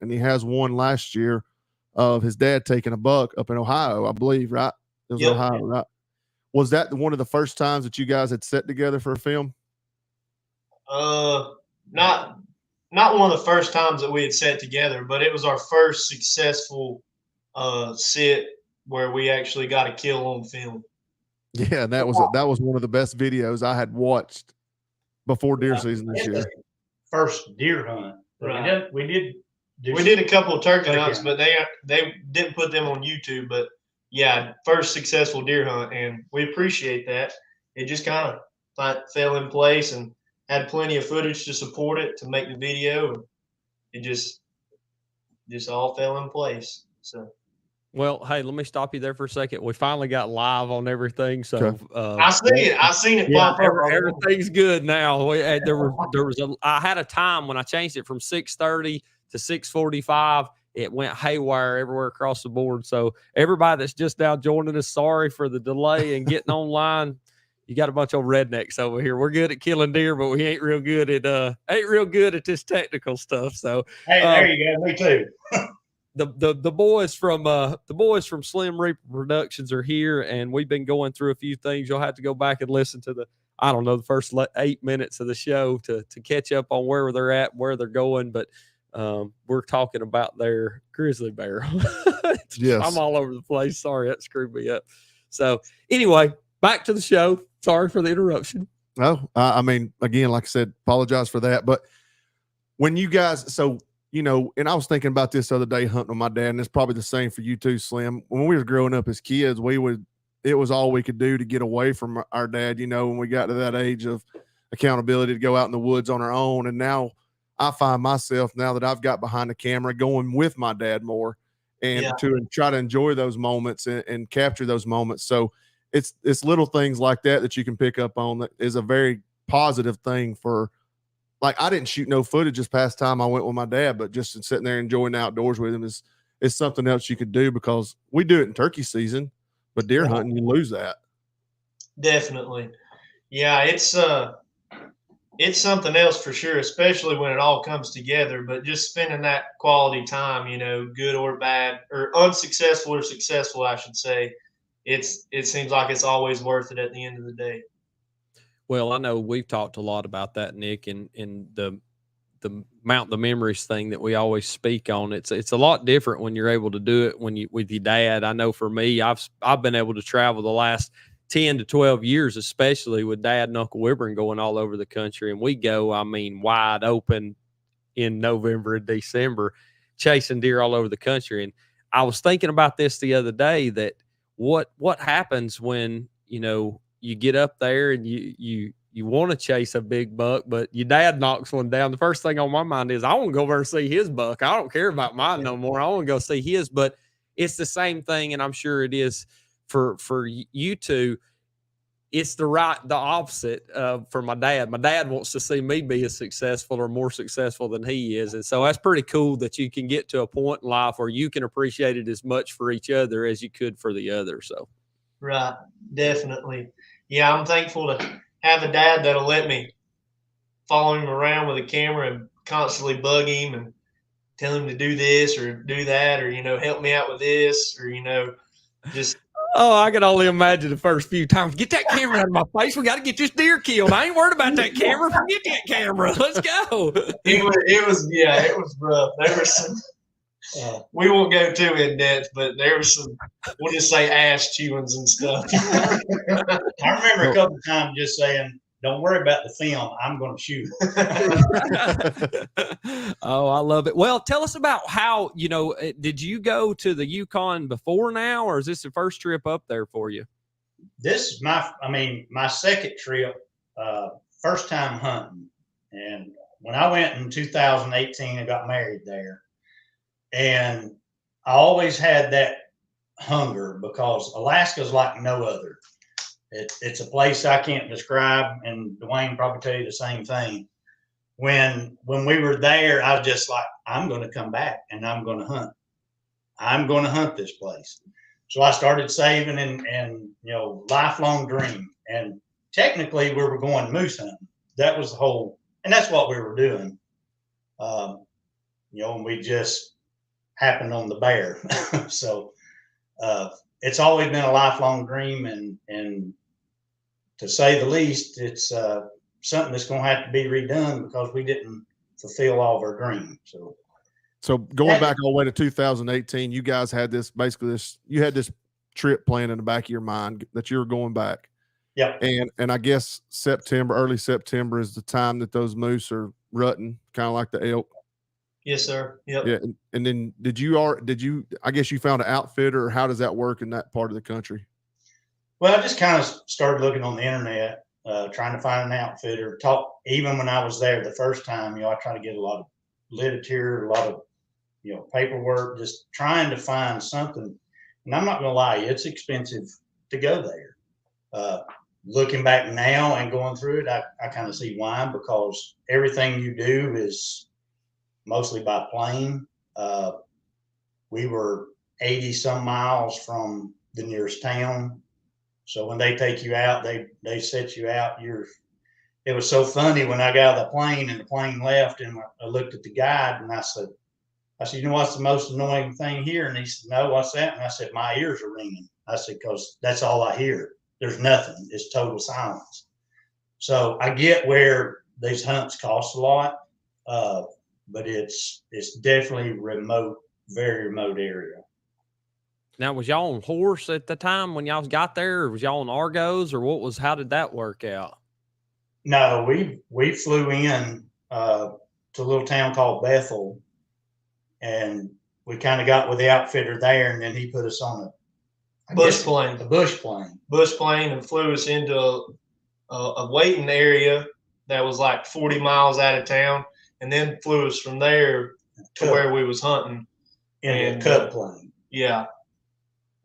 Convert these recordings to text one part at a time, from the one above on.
and he has one last year of his dad taking a buck up in Ohio, I believe, right? It was Ohio, right? Was that one of the first times that you guys had sat together for a film? Not one of the first times that we had sat together, but it was our first successful sit where we actually got a kill on film. Yeah, and that was one of the best videos I had watched before deer season this year. First deer hunt. Right. We did a couple of turkey hunts, but they didn't put them on YouTube. But yeah, first successful deer hunt, and we appreciate that. It just kind of fell in place and had plenty of footage to support it to make the video, and it just all fell in place. So. Well, hey, let me stop you there for a second. We finally got live on everything, so I see it. I seen it pop up. Everything's good now. I had a time when I changed it from 6:30 to 6:45. It went haywire everywhere across the board. So everybody that's just now joining us, sorry for the delay and getting online. You got a bunch of rednecks over here. We're good at killing deer, but we ain't real good at this technical stuff. So hey, there you go. Me too. The boys from Slim Reaper Productions are here, and we've been going through a few things. You'll have to go back and listen to the first 8 minutes of the show to catch up on where they're at, where they're going. But we're talking about their grizzly bear. Yes. I'm all over the place. Sorry, that screwed me up. So anyway, back to the show. Sorry for the interruption. No, I mean, again, like I said, apologize for that. But when you guys, so, you know, and I was thinking about this the other day hunting with my dad, and it's probably the same for you too, Slim. When we were growing up as kids, it was all we could do to get away from our dad, you know, when we got to that age of accountability to go out in the woods on our own. And now I find myself, now that I've got behind the camera, going with my dad more and to try to enjoy those moments and capture those moments. So it's little things like that you can pick up on that is a very positive thing for, like, I didn't shoot no footage this past time I went with my dad, but just sitting there enjoying the outdoors with him is something else you could do, because we do it in turkey season, but deer hunting, you lose that. Definitely. Yeah, it's something else for sure, especially when it all comes together. But just spending that quality time, you know, good or bad, or unsuccessful or successful, I should say, it seems like it's always worth it at the end of the day. Well, I know we've talked a lot about that, Nick, and the mount the memories thing that we always speak on. It's a lot different when you're able to do it with your dad. I know for me, I've been able to travel the last 10 to 12 years, especially with Dad and Uncle Wilburn going all over the country. And we go, I mean, wide open in November and December, chasing deer all over the country. And I was thinking about this the other day, that what happens when, you know, you get up there and you want to chase a big buck, but your dad knocks one down. The first thing on my mind is, I want to go over and see his buck. I don't care about mine no more. I want to go see his. But it's the same thing, and I'm sure it is for you two. It's the opposite for my dad. My dad wants to see me be as successful or more successful than he is. And so that's pretty cool that you can get to a point in life where you can appreciate it as much for each other as you could for the other. So. Right. Definitely. Yeah. I'm thankful to have a dad that'll let me follow him around with a camera and constantly bug him and tell him to do this or do that, or, you know, help me out with this, or, you know, just. Oh, I can only imagine the first few times. Get that camera out of my face. We got to get this deer killed. I ain't worried about that camera. Forget that camera. Let's go. It was rough. There was some. We won't go too in depth, but there was some, we'll just say, ass chewings and stuff. I remember a couple of times just saying, "Don't worry about the film. I'm going to shoot." Oh, I love it. Well, tell us about how, you know, did you go to the Yukon before now, or is this the first trip up there for you? This is my second trip, first time hunting. And when I went in 2018, I got married there. And I always had that hunger, because Alaska's like no other. It's a place I can't describe, and Dwayne probably tell you the same thing. When we were there, I was just like, I'm going to come back and I'm going to hunt. I'm going to hunt this place. So I started saving and you know, lifelong dream. And technically we were going moose hunting. That was the whole, and that's what we were doing. and we just happened on the bear. So it's always been a lifelong dream, and to say the least, it's something that's going to have to be redone because we didn't fulfill all of our dreams. So going back all the way to 2018, you guys had this you had this trip planned in the back of your mind that you were going back. Yeah. And I guess early September is the time that those moose are rutting, kind of like the elk. Yes, sir. Yep. Yeah. And then I guess you found an outfitter, or how does that work in that part of the country? Well, I just kind of started looking on the internet, trying to find an outfitter. Even when I was there the first time, I tried to get a lot of literature, a lot of, paperwork, just trying to find something. And I'm not going to lie, it's expensive to go there. Looking back now and going through it, I kind of see why, because everything you do is mostly by plane. We were 80 some miles from the nearest town. So when they take you out, they set you out. It was so funny when I got out of the plane and the plane left, and I looked at the guide and I said, what's the most annoying thing here? And he said, no, what's that? And I said, my ears are ringing. I said, because that's all I hear. There's nothing. It's total silence. So I get where these hunts cost a lot, but it's definitely remote, very remote area. Now, was y'all on horse at the time when y'all got there, or was y'all on Argos, or how did that work out? No, we flew in to a little town called Bethel, and we kind of got with the outfitter there, and then he put us on a bush plane, and flew us into a waiting area that was like 40 miles out of town, and then flew us from there to where we was hunting in a cut plane. Yeah.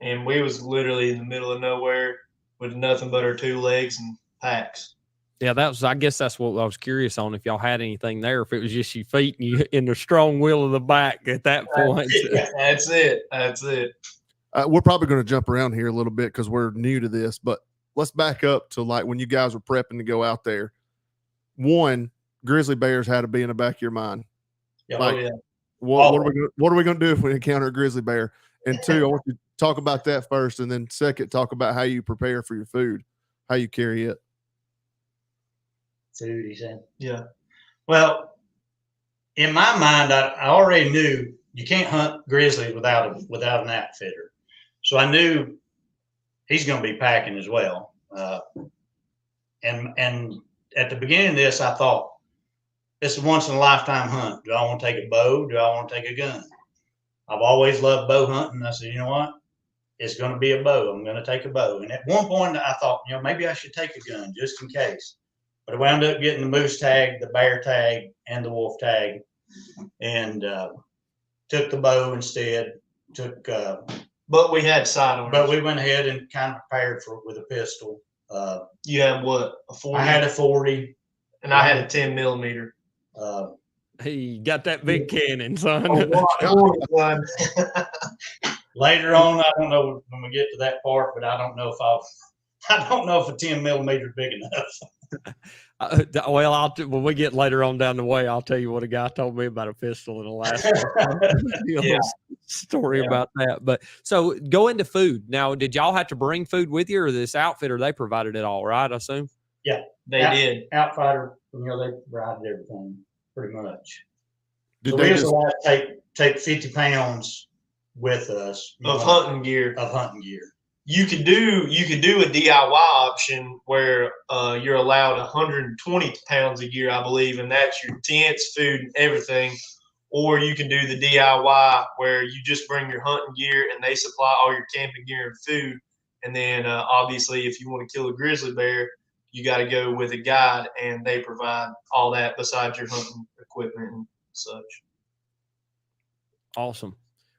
And we was literally in the middle of nowhere with nothing but our 2 legs and packs. Yeah, I guess that's what I was curious on, if y'all had anything there, if it was just your feet and you in the strong will of the back at that point. That's it. We're probably going to jump around here a little bit because we're new to this, but let's back up to like when you guys were prepping to go out there. One, grizzly bears had to be in the back of your mind. Yeah, what are we going to do if we encounter a grizzly bear? And two, I want you to talk about that first, and then second, talk about how you prepare for your food, how you carry it. Food, he said. Yeah. Well, in my mind, I already knew you can't hunt grizzly without an outfitter. So I knew he's going to be packing as well. And at the beginning of this, I thought, this is a once in a lifetime hunt. Do I want to take a bow? Do I want to take a gun? I've always loved bow hunting. I said, you know what? It's going to be a bow. I'm going to take a bow. And at one point I thought, maybe I should take a gun just in case. But I wound up getting the moose tag, the bear tag, and the wolf tag, and took the bow instead. But we had sidearms. But we went ahead and kind of prepared with a pistol. You had what? A 40? I had a 40. And I had a 10 millimeter. He got that big cannon, son. Later on, I don't know when we get to that part, but I don't know if a 10 millimeter is big enough. Well, when we get later on down the way, I'll tell you what a guy told me about a pistol in the last story about that. But so go into food. Now, did y'all have to bring food with you, or this outfitter, they provided it all, right? I assume. Yeah, they did. Outfitter, they provided everything pretty much. Did so we just allowed to take 50 pounds with us of hunting gear. You could do a DIY option where you're allowed 120 pounds of gear, I believe, and that's your tents, food, and everything. Or you can do the DIY where you just bring your hunting gear and they supply all your camping gear and food. And then obviously, if you want to kill a grizzly bear, you got to go with a guide, and they provide all that besides your hunting equipment and such. Awesome.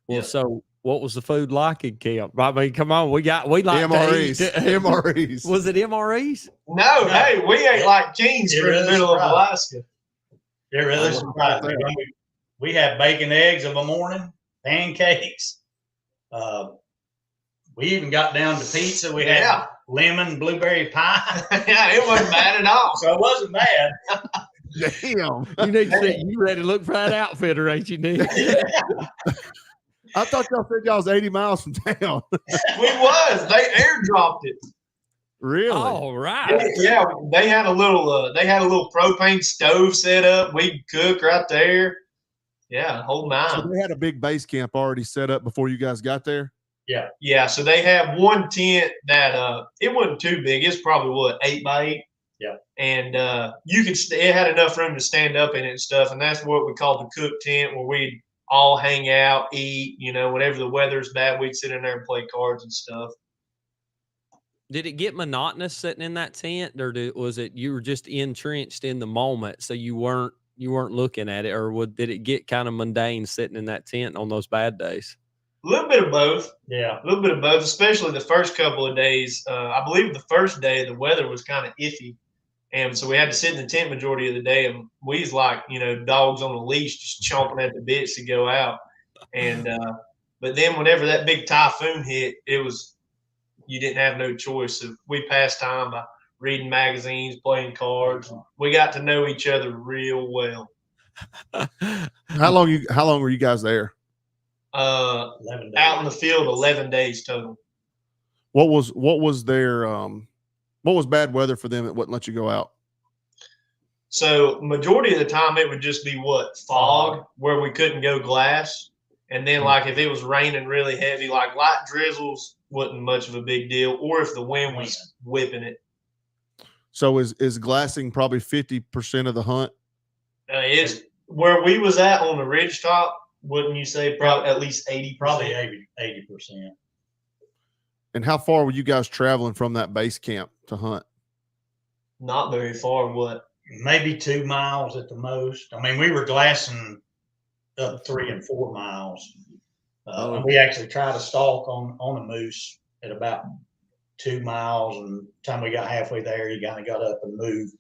Well, So what was the food like in camp? I mean, come on, we like MREs. MREs. Was it MREs? No, hey, we ate like kings for the middle of Alaska. It really surprised me. We had bacon, eggs of a morning, pancakes. We even got down to pizza. We had lemon blueberry pie. Yeah, it wasn't bad at all. So it wasn't bad. Damn. You need to see, you ready to look for that outfitter, ain't you, Nick? I thought y'all said y'all was 80 miles from town. We was. They airdropped it. Really? All right. Yeah, they had a little propane stove set up. We'd cook right there. Yeah, whole So nine. they had a big base camp already set up before you guys got there? Yeah, so they had one tent that it wasn't too big. It's probably what, 8x8? Yeah. And you could it had enough room to stand up in it and stuff, and that's what we called the cook tent, where we'd all hang out, eat, whenever the weather's bad, we'd sit in there and play cards and stuff. Did it get monotonous sitting in that tent, or was it you were just entrenched in the moment, so you weren't looking at it, or did it get kind of mundane sitting in that tent on those bad days? A little bit of both. Yeah. A little bit of both, especially the first couple of days. I believe the first day the weather was kind of iffy, and so we had to sit in the tent majority of the day, and we was like, dogs on a leash, just chomping at the bits to go out. And but then whenever that big typhoon hit, you didn't have no choice. So we passed time by reading magazines, playing cards. We got to know each other real well. How long were you guys there? 11 days. Out in the field, 11 days total. What was their what was bad weather for them that wouldn't let you go out? So majority of the time it would just be fog, where we couldn't go glass. And then like if it was raining really heavy, like light drizzles wasn't much of a big deal, or if the wind was whipping it. So is glassing probably 50% of the hunt? It's where we was at on the ridge top. Wouldn't you say probably at least 80%? Probably 80%. And how far were you guys traveling from that base camp to hunt? Not very far. What? Maybe 2 miles at the most. I mean, we were glassing up 3 and 4 miles. And we actually tried to stalk on a moose at about 2 miles, and the time we got halfway there, he kind of got up and moved.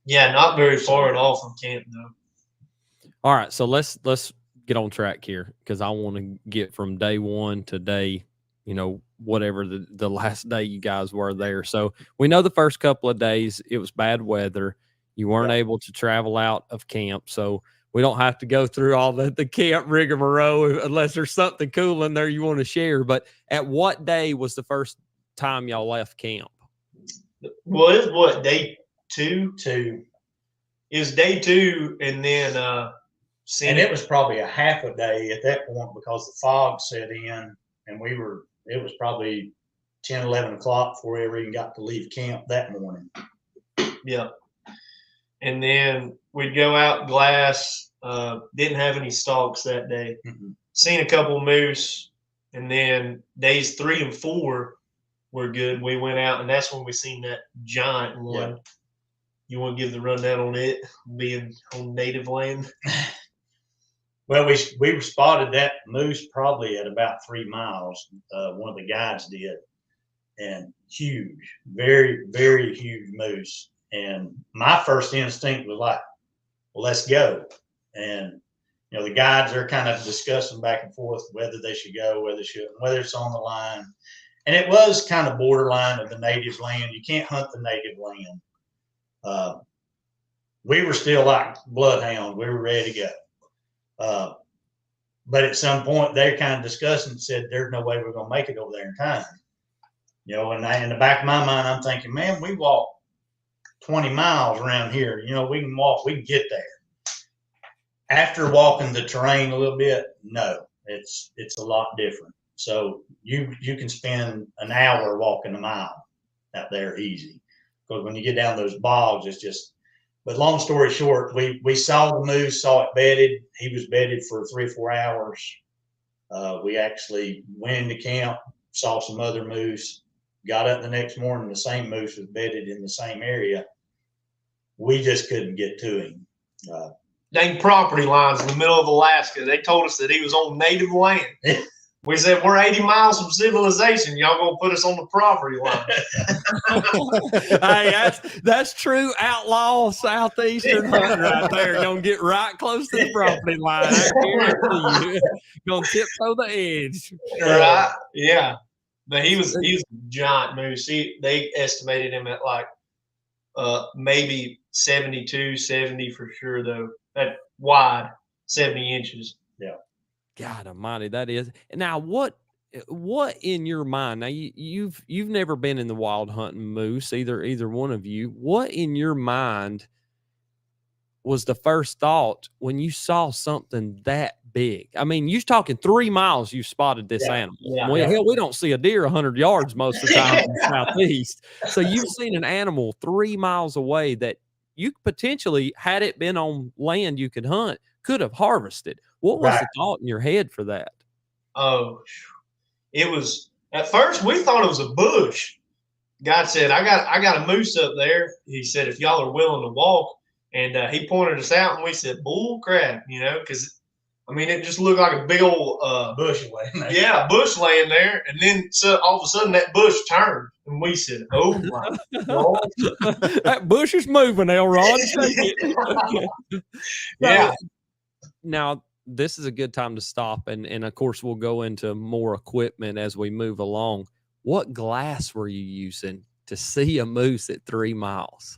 Yeah, not very far at all from camp though. All right, so let's get on track here, because I want to get from day one to day, whatever the last day you guys were there. So we know the first couple of days it was bad weather. You weren't able to travel out of camp, so we don't have to go through all the camp rigmarole unless there's something cool in there you want to share. But at what day was the first time y'all left camp? Well, it was day 2? 2. It was day 2, and then and it was probably a half a day at that point because the fog set in, and it was probably 10, 11 o'clock before we ever even got to leave camp that morning. Yeah. And then we'd go out glass, didn't have any stalks that day. Mm-hmm. Seen a couple moose, and then days 3 and 4 were good. We went out, and that's when we seen that giant one. Yeah. You want to give the rundown on it, being on native land? Well, we spotted that moose probably at about 3 miles. One of the guides did, and huge, very, very huge moose. And my first instinct was like, well, let's go. And, the guides are kind of discussing back and forth whether they should go, whether they shouldn't, whether it's on the line. And it was kind of borderline of the native land. You can't hunt the native land. We were still like bloodhounds. We were ready to go. But at some point they're kind of discussing and said, there's no way we're going to make it over there in time. And in the back of my mind, I'm thinking, man, we walked 20 miles around here. We can get there. After walking the terrain a little bit, no, it's a lot different. So you can spend an hour walking a mile out there easy, because when you get down those bogs, it's just. But long story short, we saw the moose, saw it bedded. He was bedded for 3 or 4 hours. We actually went into camp, saw some other moose, got up the next morning, the same moose was bedded in the same area. We just couldn't get to him. Dang property lines in the middle of Alaska. They told us that he was on native land. We said, we're 80 miles from civilization. Y'all gonna put us on the property line. Hey, that's true outlaw southeastern hunt right there. Gonna get right close to the property line. I guarantee you. Gonna tiptoe the edge. Right? Yeah. But he was a giant moose. They estimated him at like maybe 72, 70 for sure, though. That wide, 70 inches. God Almighty, that is. Now, what in your mind? Now, you've never been in the wild hunting moose, either one of you. What in your mind was the first thought when you saw something that big? I mean, you're talking 3 miles. You spotted this animal. Hell, we don't see a deer 100 yards most of the time in the southeast. So you've seen an animal 3 miles away that you potentially, had it been on land you could hunt, could have harvested. What was the thought in your head for that? Oh, it was, at first we thought it was a bush. God said, I got a moose up there. He said, if y'all are willing to walk. And he pointed us out, and we said, bull crap, because, I mean, it just looked like a big old bush laying there. Yeah, bush laying there. And then all of a sudden that bush turned, and we said, oh, my God. That bush is moving, Elrond. Yeah. Now, this is a good time to stop, and of course, we'll go into more equipment as we move along. What glass were you using to see a moose at 3 miles?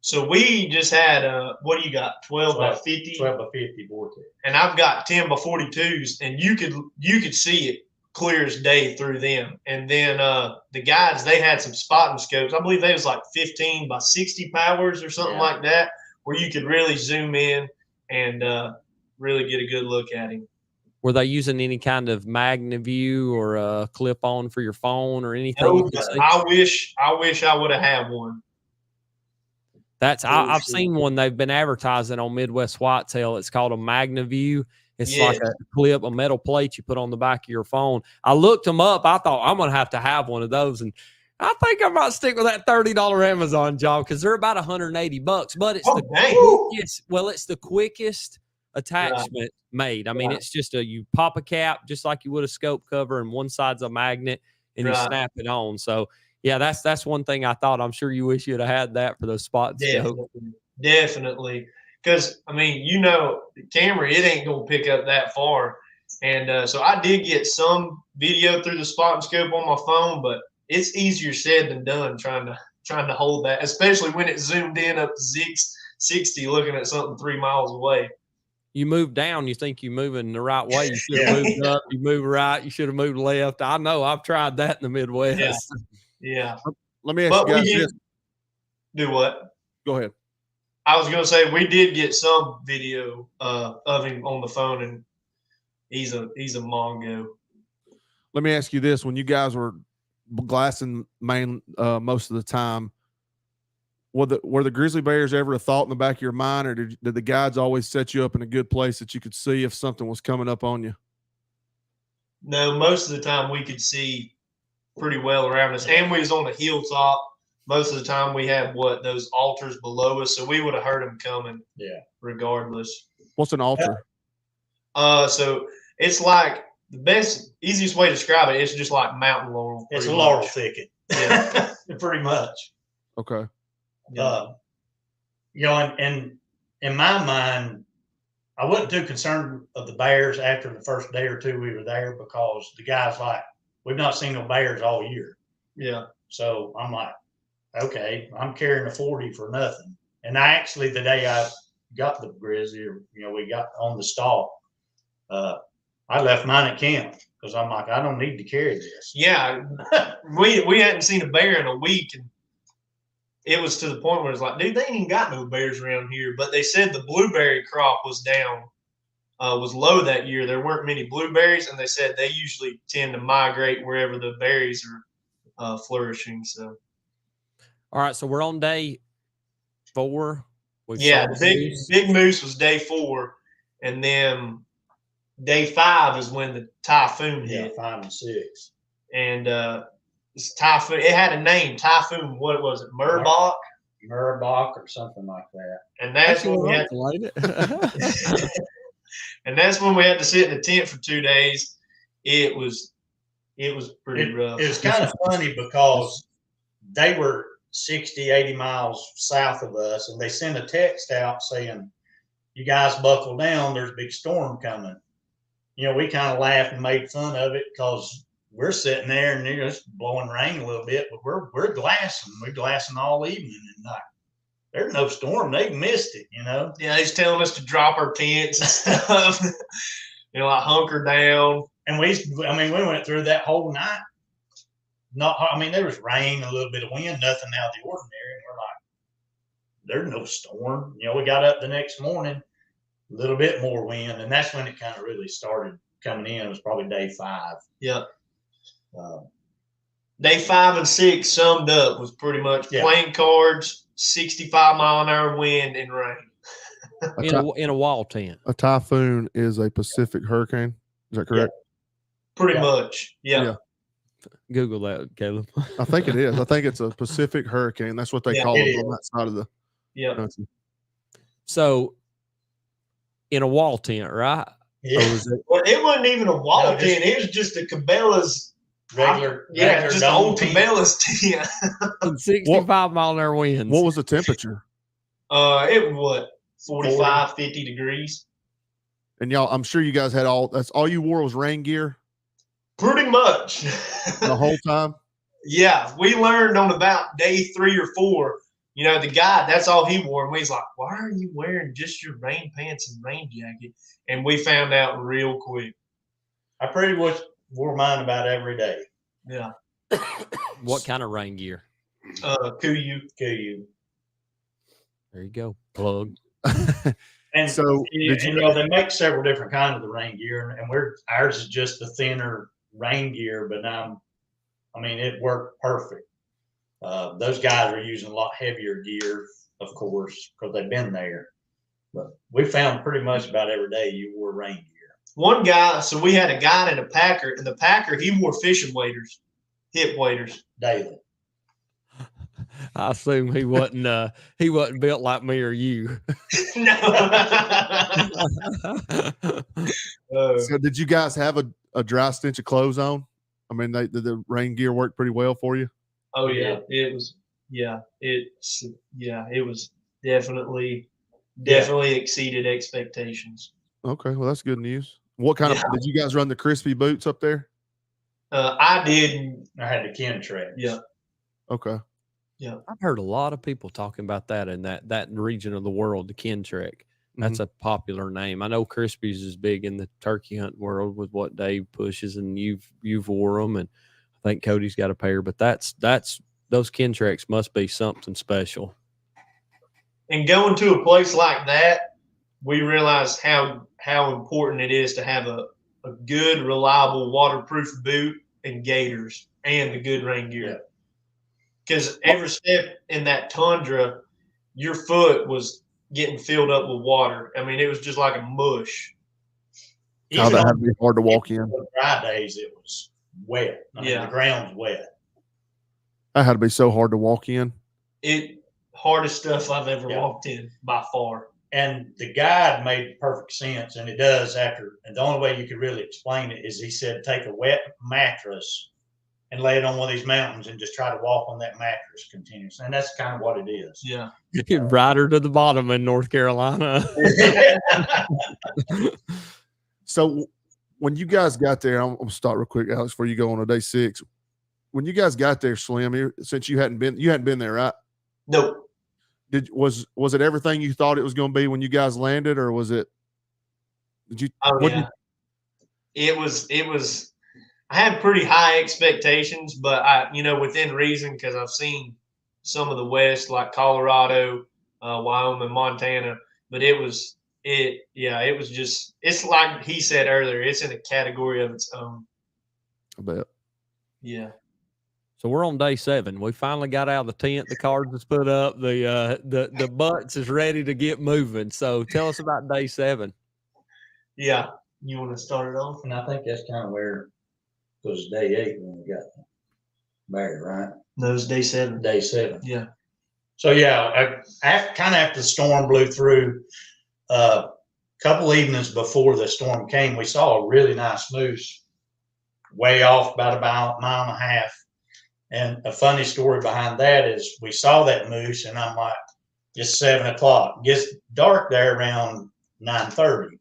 So we just had what do you got? 12 by 50? 12 by 50 vortex. And I've got 10 by 42s, and you could see it clear as day through them. And then the guys, they had some spotting scopes. I believe they was like 15 by 60 powers or something like that, where you could really zoom in and really get a good look at him. Were they using any kind of MagnaView or a clip-on for your phone or anything? No, I wish I would have had one. I've seen one they've been advertising on Midwest Whitetail. It's called a MagnaView. It's like a clip, a metal plate you put on the back of your phone. I looked them up. I thought I'm going to have one of those. And I think I might stick with that $30 Amazon job because they're about $180. But it's it's the quickest attachment made. I mean, it's just you pop a cap just like you would a scope cover, and one side's a magnet, and you snap it on. So yeah, that's one thing I thought. I'm sure you wish you'd have had that for those spots. Definitely. Because, I mean, the camera, it ain't going to pick up that far. And so I did get some video through the spot and scope on my phone, but it's easier said than done trying to hold that, especially when it zoomed in up to 60 looking at something 3 miles away. You move down, you think you're moving the right way. You should have moved up, you move right, you should have moved left. I know, I've tried that in the Midwest. Yeah. Let me ask you guys this. Do what? Go ahead. I was going to say we did get some video of him on the phone, and he's a Mongo. Let me ask you this: when you guys were glassing most of the time, were the grizzly bears ever a thought in the back of your mind, or did the guides always set you up in a good place that you could see if something was coming up on you? No, most of the time we could see pretty well around us, and we was on the hilltop. Most of the time we had those altars below us, so we would have heard them coming. Yeah, regardless. What's an altar? So it's like easiest way to describe it. It's just like mountain laurel. It's a laurel thicket. Yeah, pretty much. Okay. And in my mind, I wasn't too concerned of the bears after the first day or two we were there, because the guys we've not seen no bears all year. Yeah. So I'm like, okay, I'm carrying a 40 for nothing. And the day I got the grizzly, we got on the stalk, I left mine at camp because I'm like, I don't need to carry this. Yeah. we hadn't seen a bear in a week, and it was to the point where it's like, dude, they ain't even got no bears around here. But they said the blueberry crop was down, was low that year. There weren't many blueberries, and they said they usually tend to migrate wherever the berries are flourishing. So, all right, so we're on day 4. Big Moose was day 4, and then day 5 is when the typhoon hit. 5 and 6, and it's typhoon. It had a name, typhoon. What was it? Murbach or something like that. And that's when we had and that's when we had to sit in the tent for 2 days. It was pretty rough. It was kind of funny because they were 60, 80 miles south of us, and they sent a text out saying, you guys buckle down, there's a big storm coming. We kind of laughed and made fun of it because we're sitting there and it's blowing rain a little bit, but we're glassing. We're glassing all evening and night. there's no storm. They missed it, Yeah, he's telling us to drop our tents and stuff. Like hunker down. And we went through that whole night. There was rain, a little bit of wind, nothing out of the ordinary. And we're like, there's no storm. We got up the next morning, a little bit more wind, and that's when it kind of really started coming in. It was probably day 5. Yeah. Day 5 and 6 summed up was pretty much playing cards, 65-mile-an-hour wind and rain. in a wall tent. A typhoon is a Pacific hurricane. Is that correct? Pretty much. Yeah. Google that, Caleb. I think it is. I think it's a Pacific hurricane. That's what they call it on that side of the country. So, in a wall tent, right? Yeah. Well, it wasn't even a wall tent. It was just a Cabela's regular just an old Cabela's tent. 65-mile-an-hour winds. What was the temperature? It was 45, 50 degrees. And y'all, I'm sure you guys had that's all you wore was rain gear? Pretty much. The whole time? Yeah. We learned on about day 3 or 4, the guy, that's all he wore. And we was like, why are you wearing just your rain pants and rain jacket? And we found out real quick. I pretty much wore mine about every day. Yeah. What kind of rain gear? Kuyu. There you go. Plug. And so they make several different kinds of the rain gear, and ours is just the thinner rain gear, but it worked perfect. Those guys are using a lot heavier gear, of course, because they've been there. But we found pretty much about every day you wore rain gear. One guy, so we had a guy and a packer, and the packer, he wore fishing waders, hip waders. Daily. I assume he wasn't built like me or you. No. So did you guys have a dry stench of clothes on? The rain gear worked pretty well for you? Oh yeah. It was it was definitely exceeded expectations. Okay, well that's good news. What kind of did you guys run the crispy boots up there? I did. I had the Ken tracks. Yeah. Okay. Yeah. I've heard a lot of people talking about that in that region of the world, the Ken trek. That's a popular name. I know Crispies is big in the turkey hunt world with what Dave pushes, and you've wore them, and I think Cody's got a pair. But that's those Ken treks must be something special. And going to a place like that, we realized how important it is to have a good, reliable, waterproof boot and gaiters and the good rain gear. Because every step in that tundra, your foot was getting filled up with water. It was just like a mush. How that had to be hard to walk in. Dry days, it was wet. The ground's wet. That had to be so hard to walk in. Hardest stuff I've ever walked in by far. And the guide made perfect sense, and it does and the only way you could really explain it is he said, take a wet mattress and lay it on one of these mountains and just try to walk on that mattress continuously. And that's kind of what it is. Yeah. Right her to the bottom in North Carolina. So when you guys got there, I'm going to start real quick, Alex, before you go on to day 6. When you guys got there, Slim, since you hadn't been there, right? Nope. Was it everything you thought it was going to be when you guys landed, or was it? It was. I had pretty high expectations, but within reason, because I've seen some of the West, like Colorado, Wyoming, Montana, but it was just, it's like he said earlier, it's in a category of its own. I bet. Yeah. So we're on day 7. We finally got out of the tent. The cards is put up. The butts is ready to get moving. So tell us about day 7. Yeah. You want to start it off? And I think that's kind of where it was day 8 when we got married, right? No, it was day 7. Day 7. Yeah. So after the storm blew through, a couple evenings before the storm came, we saw a really nice moose way off about a mile and a half. And a funny story behind that is we saw that moose, and I'm like, it's 7 o'clock. It gets dark there around 9:30.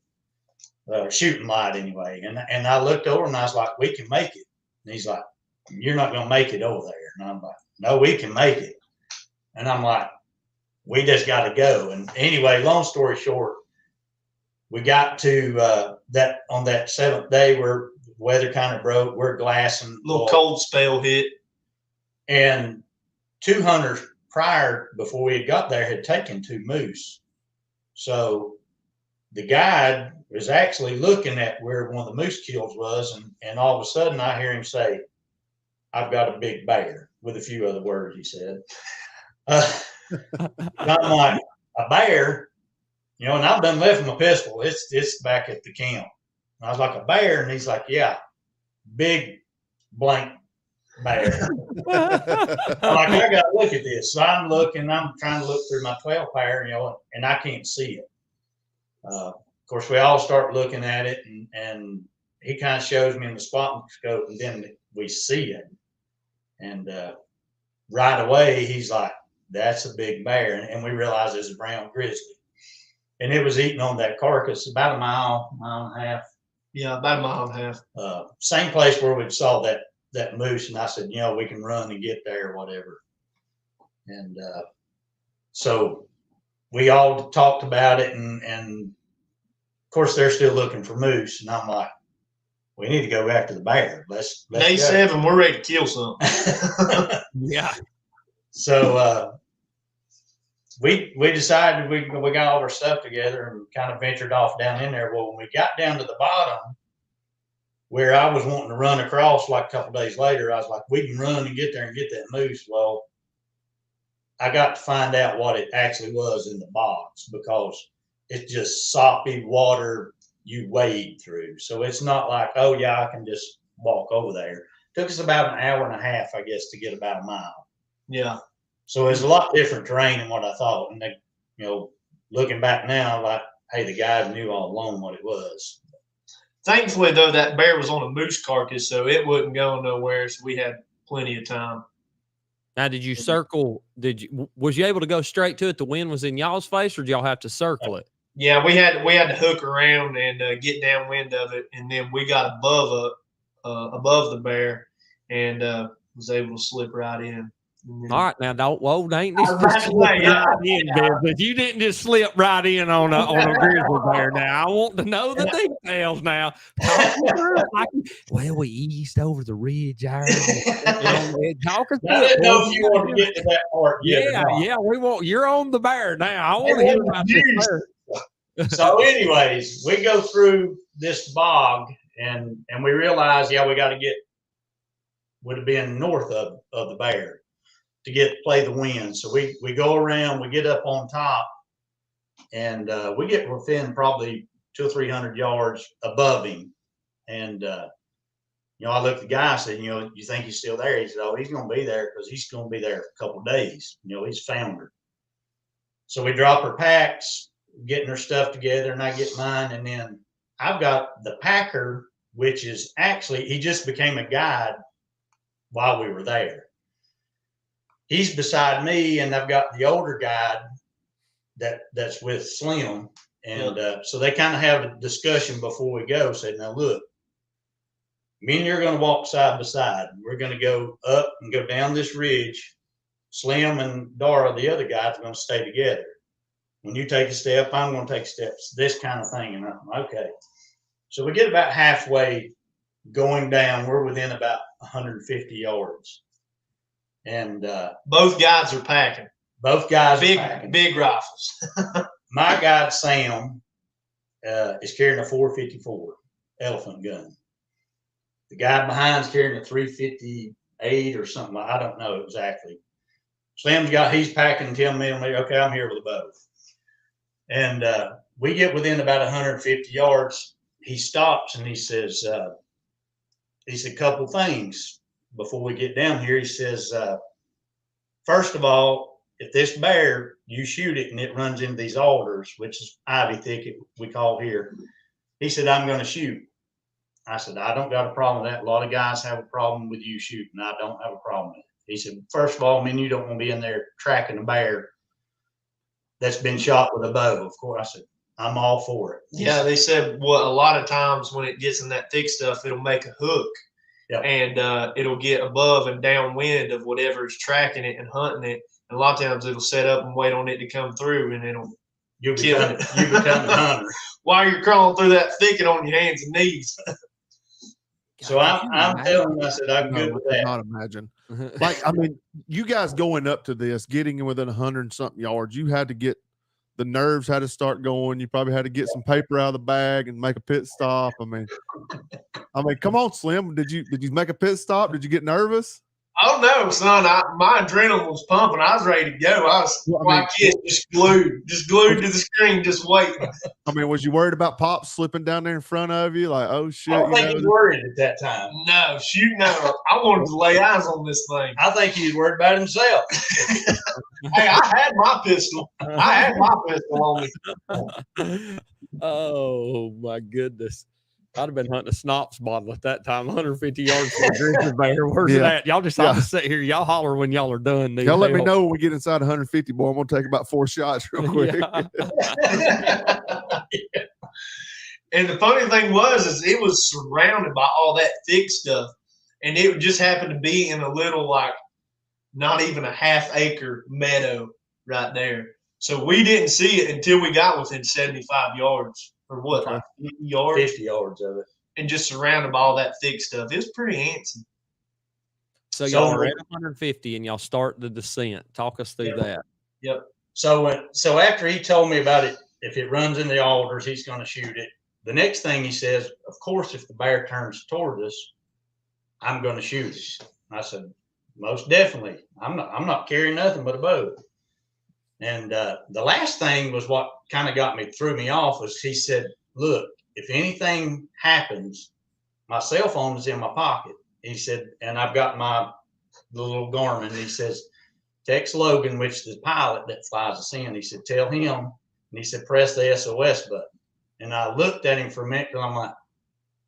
Shooting light anyway. And I looked over and I was like, we can make it. And he's like, you're not going to make it over there. And I'm like, no, we can make it. And I'm like, we just got to go. And anyway, long story short, we got to on that 7th day where the weather kind of broke. We're glassing. Little cold spell hit. And 2 hunters prior, before we had got there, had taken 2 moose. So the guide was actually looking at where one of the moose kills was, and all of a sudden I hear him say, "I've got a big bear," with a few other words he said. I'm like, a bear? You know, and I've done left my pistol. It's back at the camp. And I was like, a bear? And he's like, yeah, big blank bear. I'm like, I got to look at this. So I'm trying to look through my 12 pair, you know, and I can't see it. Of course, we all start looking at it, and he kind of shows me in the spotting scope, and then we see it. And right away, he's like, that's a big bear. And we realize it's a brown grizzly. And it was eating on that carcass about a mile and a half. Yeah, about a mile and a half. Same place where we saw that moose. And I said, you know, we can run and get there or whatever. And so we all talked about it. And of course, they're still looking for moose. And I'm like, we need to go after the bear. Let's Day go. 7, we're ready to kill something. Yeah. So we decided we got all our stuff together and kind of ventured off down in there. Well, when we got down to the bottom where I was wanting to run across, like a couple days later, I was like, we can run and get there and get that moose. Well, I got to find out what it actually was in the box, because it's just soppy water you wade through. So it's not like, oh yeah, I can just walk over there. Took us about an hour and a half, I guess, to get about a mile. Yeah. So it's a lot different terrain than what I thought. And they, you know, looking back now, like, hey, the guys knew all along what it was. Thankfully, though, that bear was on a moose carcass, so it wasn't going nowhere. So we had plenty of time. Now, did you circle? Was you able to go straight to it? The wind was in y'all's face, or did y'all have to circle it? Yeah, we had to hook around and get downwind of it, and then we got above the bear and was able to slip right in. All right, now ain't this just slip right in, but you didn't just slip right in on a grizzly bear. Now I want to know the details. Now, well, we eased over the ridge. I didn't know if you wanted to get to that part. Yeah, we want. You're on the bear now. I want to hear about this bear. So, anyways, we go through this bog, and we realize, we got to would have been north of the bear to play the wind. So we go around, we get up on top, and we get within probably 200 or 300 yards above him. And I looked at the guy, I said, you think he's still there? He said, oh, he's going to be there, because he's going to be there for a couple of days. He's foundered. So we drop our packs, getting our stuff together, and I get mine. And then I've got the packer, which is actually, he just became a guide while we were there. He's beside me, and I've got the older guide that's with Slim. And so they kind of have a discussion before we go. Said, now look, me and you're going to walk side by side. We're going to go up and go down this ridge. Slim and Dara, the other guys, are going to stay together. When you take a step, I'm going to take steps, this kind of thing. And I'm okay. So we get about halfway going down. We're within about 150 yards. And both guys are packing. Both guys are packing. Big rifles. My guide, Sam, is carrying a 454 elephant gun. The guy behind is carrying a 358 or something. I don't know exactly. He's packing 10 millimeter. Okay, I'm here with a bow. And we get within about 150 yards. He stops and he says, a couple things before we get down here. He says, first of all, if this bear, you shoot it and it runs into these alders, which is ivy thicket we call here, he said, I'm going to shoot. I said, I don't got a problem with that. A lot of guys have a problem with you shooting. I don't have a problem with it. He said, first of all, you don't want to be in there tracking a bear that's been shot with a bow. Of course, I said, I'm all for it. Yeah, they said, a lot of times when it gets in that thick stuff, it'll make a hook. Yep. And it'll get above and downwind of whatever's tracking it and hunting it. And a lot of times it'll set up and wait on it to come through, and it'll You kill become it. you become the hunter. While you're crawling through that thicket on your hands and knees. So I'm telling you, I said I'm good with I could that. not imagine. Like, I mean, you guys going up to this, getting within 100 and something yards, you had to get the nerves had to start going. You probably had to get some paper out of the bag and make a pit stop. I mean, come on, Slim. Did you make a pit stop? Did you get nervous? Oh no, son! My adrenaline was pumping. I was ready to go. I was like kid, just glued to the screen, just waiting. I mean, was you worried about Pop slipping down there in front of you? Like, oh shit! I don't think he was worried at that time. No, shoot, no. I wanted to lay eyes on this thing. I think he was worried about himself. Hey, I had my pistol. I had my pistol on me. Oh my goodness. I'd have been hunting a Snops bottle at that time, 150 yards from the grizzly bear. Where's it at? Y'all just have to sit here. Y'all holler when y'all are done. Y'all let me know when we get inside 150, boy. I'm gonna take about 4 shots real quick. And the funny thing is it was surrounded by all that thick stuff, and it just happened to be in a little, like, not even a half-acre meadow right there. So we didn't see it until we got within 75 yards. Or what, like 50 yards? 50 yards of it. And just surrounded by all that thick stuff. It was pretty handsome. So y'all are at 150 and y'all start the descent. Talk us through that. Yep. So after he told me about it, if it runs in the alders, he's going to shoot it. The next thing he says, of course, if the bear turns toward us, I'm going to shoot it. I said, most definitely. I'm not carrying nothing but a bow. And the last thing was what kind of threw me off was he said, look, if anything happens, my cell phone is in my pocket. He said, and I've got the little Garmin. He says, text Logan, which is the pilot that flies us in. He said, tell him. And he said, press the SOS button. And I looked at him for a minute and I'm like,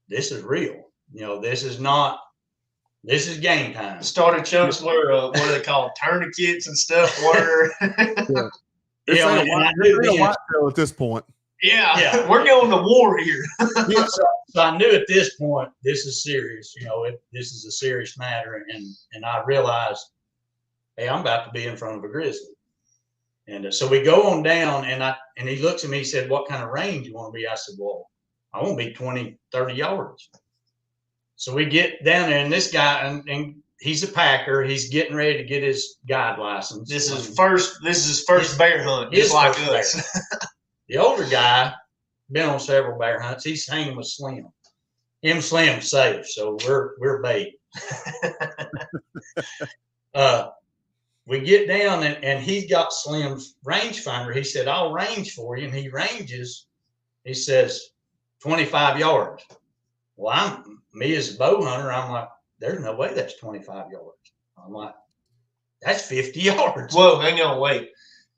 this is real. This is game time. Started showing us what are they called, tourniquets and stuff. It's a white tail at this point. Yeah, we're going to war here. So I knew at this point this is serious. This is a serious matter, and I realized, hey, I'm about to be in front of a grizzly. And so we go on down, and he looks at me. He said, "What kind of range you want to be?" I said, "Well, I want to be 20, 30 yards." So we get down there, and this guy, and he's a packer. He's getting ready to get his guide license. This is his first bear hunt, just like us. The older guy, been on several bear hunts. He's hanging with Slim. Him, Slim's safe, so we're bait. We get down, and he's got Slim's rangefinder. He said, "I'll range for you," and he ranges. He says, 25 yards. Well, me as a bow hunter, I'm like, there's no way that's 25 yards. I'm like, that's 50 yards. Whoa, hang on, wait.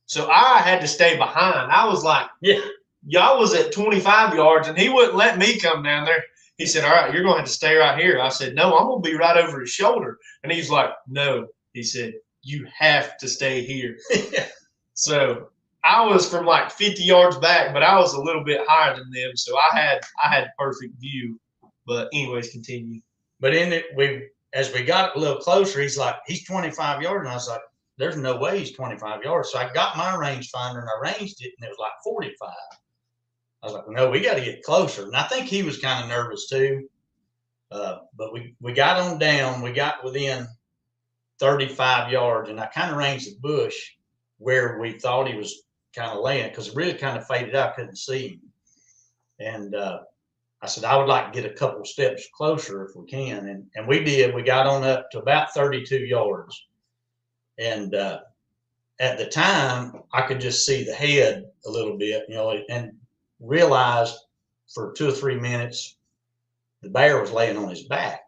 So I had to stay behind. I was like, yeah, y'all was at 25 yards, and he wouldn't let me come down there. He said, all right, you're going to have to stay right here. I said, no, I'm going to be right over his shoulder. And he's like, no. He said, you have to stay here. So I was from like 50 yards back, but I was a little bit higher than them. So I had perfect view. But anyways, continue. But as we got a little closer, he's like, he's 25 yards. And I was like, there's no way he's 25 yards. So I got my rangefinder and I ranged it, and it was like 45. I was like, no, we got to get closer. And I think he was kind of nervous too. But we got on down. We got within 35 yards, and I kind of ranged the bush where we thought he was kind of laying, because it really kind of faded out. Couldn't see him. And I said, I would like to get a couple steps closer if we can. And we did. We got on up to about 32 yards. And at the time, I could just see the head a little bit, and realized for 2 or 3 minutes, the bear was laying on his back.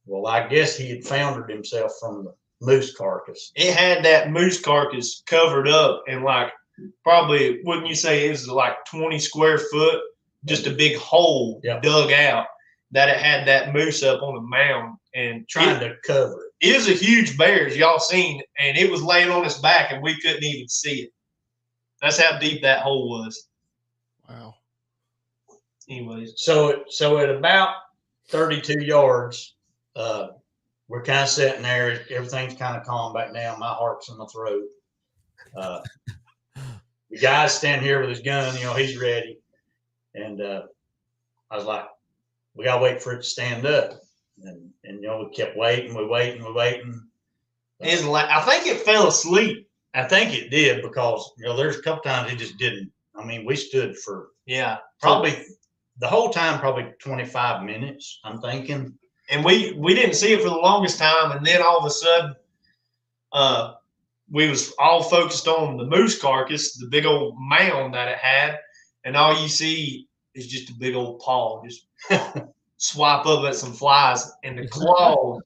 Well, I guess he had foundered himself from the moose carcass. It had that moose carcass covered up, and like probably, wouldn't you say it was like 20 square foot, just a big hole dug out that it had that moose up on a mound and trying to cover it. It was a huge bear, as y'all seen, and it was laying on its back, and we couldn't even see it. That's how deep that hole was. Wow. Anyways. So at about 32 yards, we're kind of sitting there. Everything's kind of calm back down. My heart's in my throat. The guy's standing here with his gun, he's ready. And I was like, we got to wait for it to stand up. And we kept waiting, we waiting. And I think it fell asleep. I think it did because, there's a couple times it just didn't. I mean, we stood for probably the whole time, probably 25 minutes, I'm thinking. And we didn't see it for the longest time. And then all of a sudden, we was all focused on the moose carcass, the big old mound that it had. And all you see is just a big old paw just swipe up at some flies. And the claw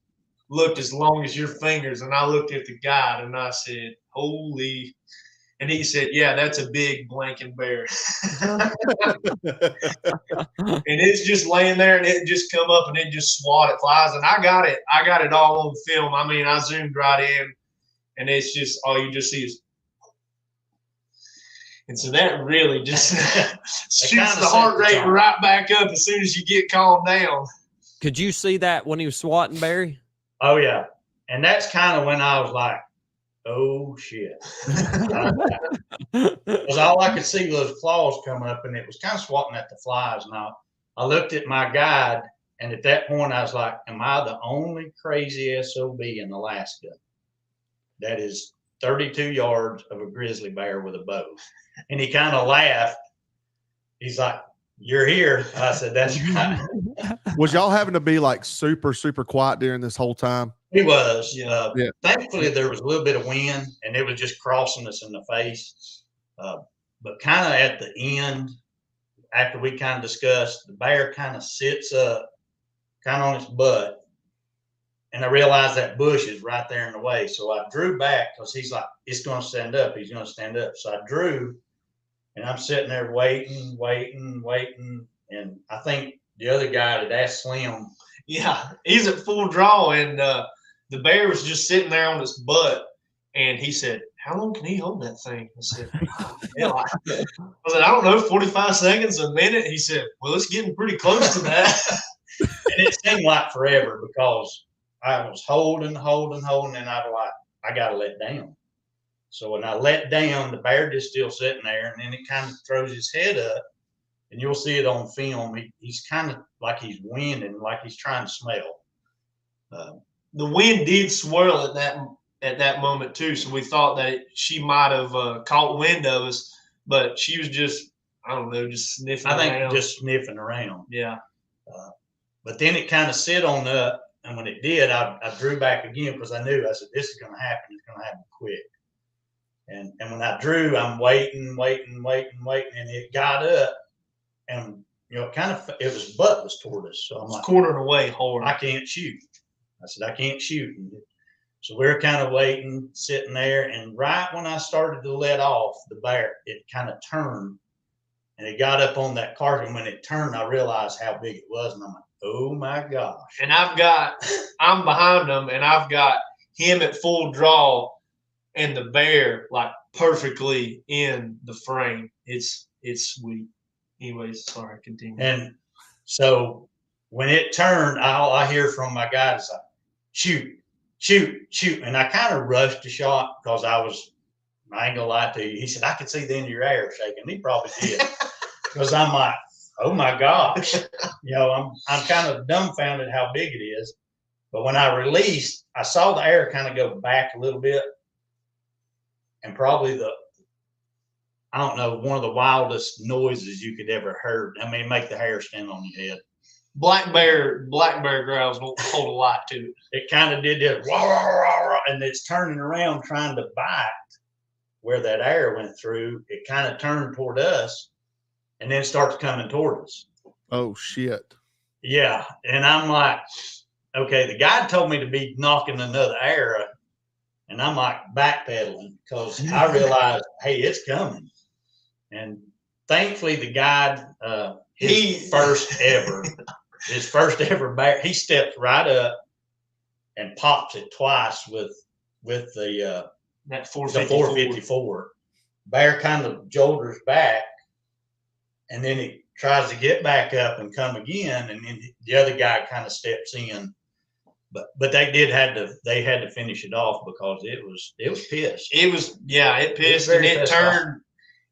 looked as long as your fingers. And I looked at the guide and I said, holy. And he said, yeah, that's a big blanking bear. And it's just laying there and it just come up and it just swat at flies. And I got it all on film. I mean, I zoomed right in and it's just, all you just see is. And so that really just shoots the heart rate right back up as soon as you get calmed down. Could you see that when he was swatting, Barry? Oh, yeah. And that's kind of when I was like, oh, shit. Because all I could see was claws coming up, and it was kind of swatting at the flies. Now, I looked at my guide, and at that point, I was like, am I the only crazy SOB in Alaska that is 32 yards of a grizzly bear with a bow? And he kind of laughed. He's like, you're here. I said, that's right. Was y'all having to be like super, super quiet during this whole time? He was. Yeah. Thankfully, there was a little bit of wind, and it was just crossing us in the face. But kind of at the end, after we kind of discussed, the bear kind of sits up, kind of on its butt. And I realized that bush is right there in the way. So I drew back because he's like, it's going to stand up. He's going to stand up. So I drew, and I'm sitting there waiting. And I think the other guy had asked Slim. Yeah, he's at full draw, and the bear was just sitting there on its butt. And he said, how long can he hold that thing? I said, I said, I don't know, 45 seconds, a minute. He said, well, it's getting pretty close to that. And it seemed like forever because I was holding, and I was like, I got to let down. So when I let down, the bear just still sitting there, and then it kind of throws his head up, and you'll see it on film. He's kind of like he's winding, like he's trying to smell. The wind did swirl at that moment too, so we thought that she might have caught wind of us, but she was just, I don't know, just sniffing around. I think just sniffing around. Yeah. But then it kind of sit on up, and when it did, I drew back again because I knew, I said, this is going to happen. It's going to happen quick. And when I drew, I'm waiting, and it got up, and it was buttless toward us. So I'm like, quartering away hard. I can't shoot. I said, I can't shoot. And so we're kind of waiting, sitting there, and right when I started to let off the bear, it kind of turned, and it got up on that cart. And when it turned, I realized how big it was, and I'm like, oh my gosh. And I'm behind him, and I've got him at full draw and the bear like perfectly in the frame. It's sweet. Anyways, sorry, continue. And so when it turned, all I hear from my guy is like, shoot. And I kind of rushed the shot because I ain't gonna lie to you. He said, I could see the end of your hair shaking. He probably did. Because I'm like, oh my gosh. I'm kind of dumbfounded how big it is. But when I released, I saw the air kind of go back a little bit. And probably one of the wildest noises you could ever heard. I mean, make the hair stand on your head. Black bear growls don't hold a lot to it. It kind of did this, rah, rah, rah, rah, and it's turning around trying to bite where that air went through. It kind of turned toward us, and then starts coming toward us. Oh, shit. Yeah, and I'm like, okay, the guy told me to be knocking another arrow, and I'm like backpedaling because I realized, hey, it's coming. And thankfully, the guide, his first ever bear, he steps right up and pops it twice with the 454. Bear kind of jolters back, and then he tries to get back up and come again, and then the other guy kind of steps in. but they had to finish it off because it was pissed. It pissed, very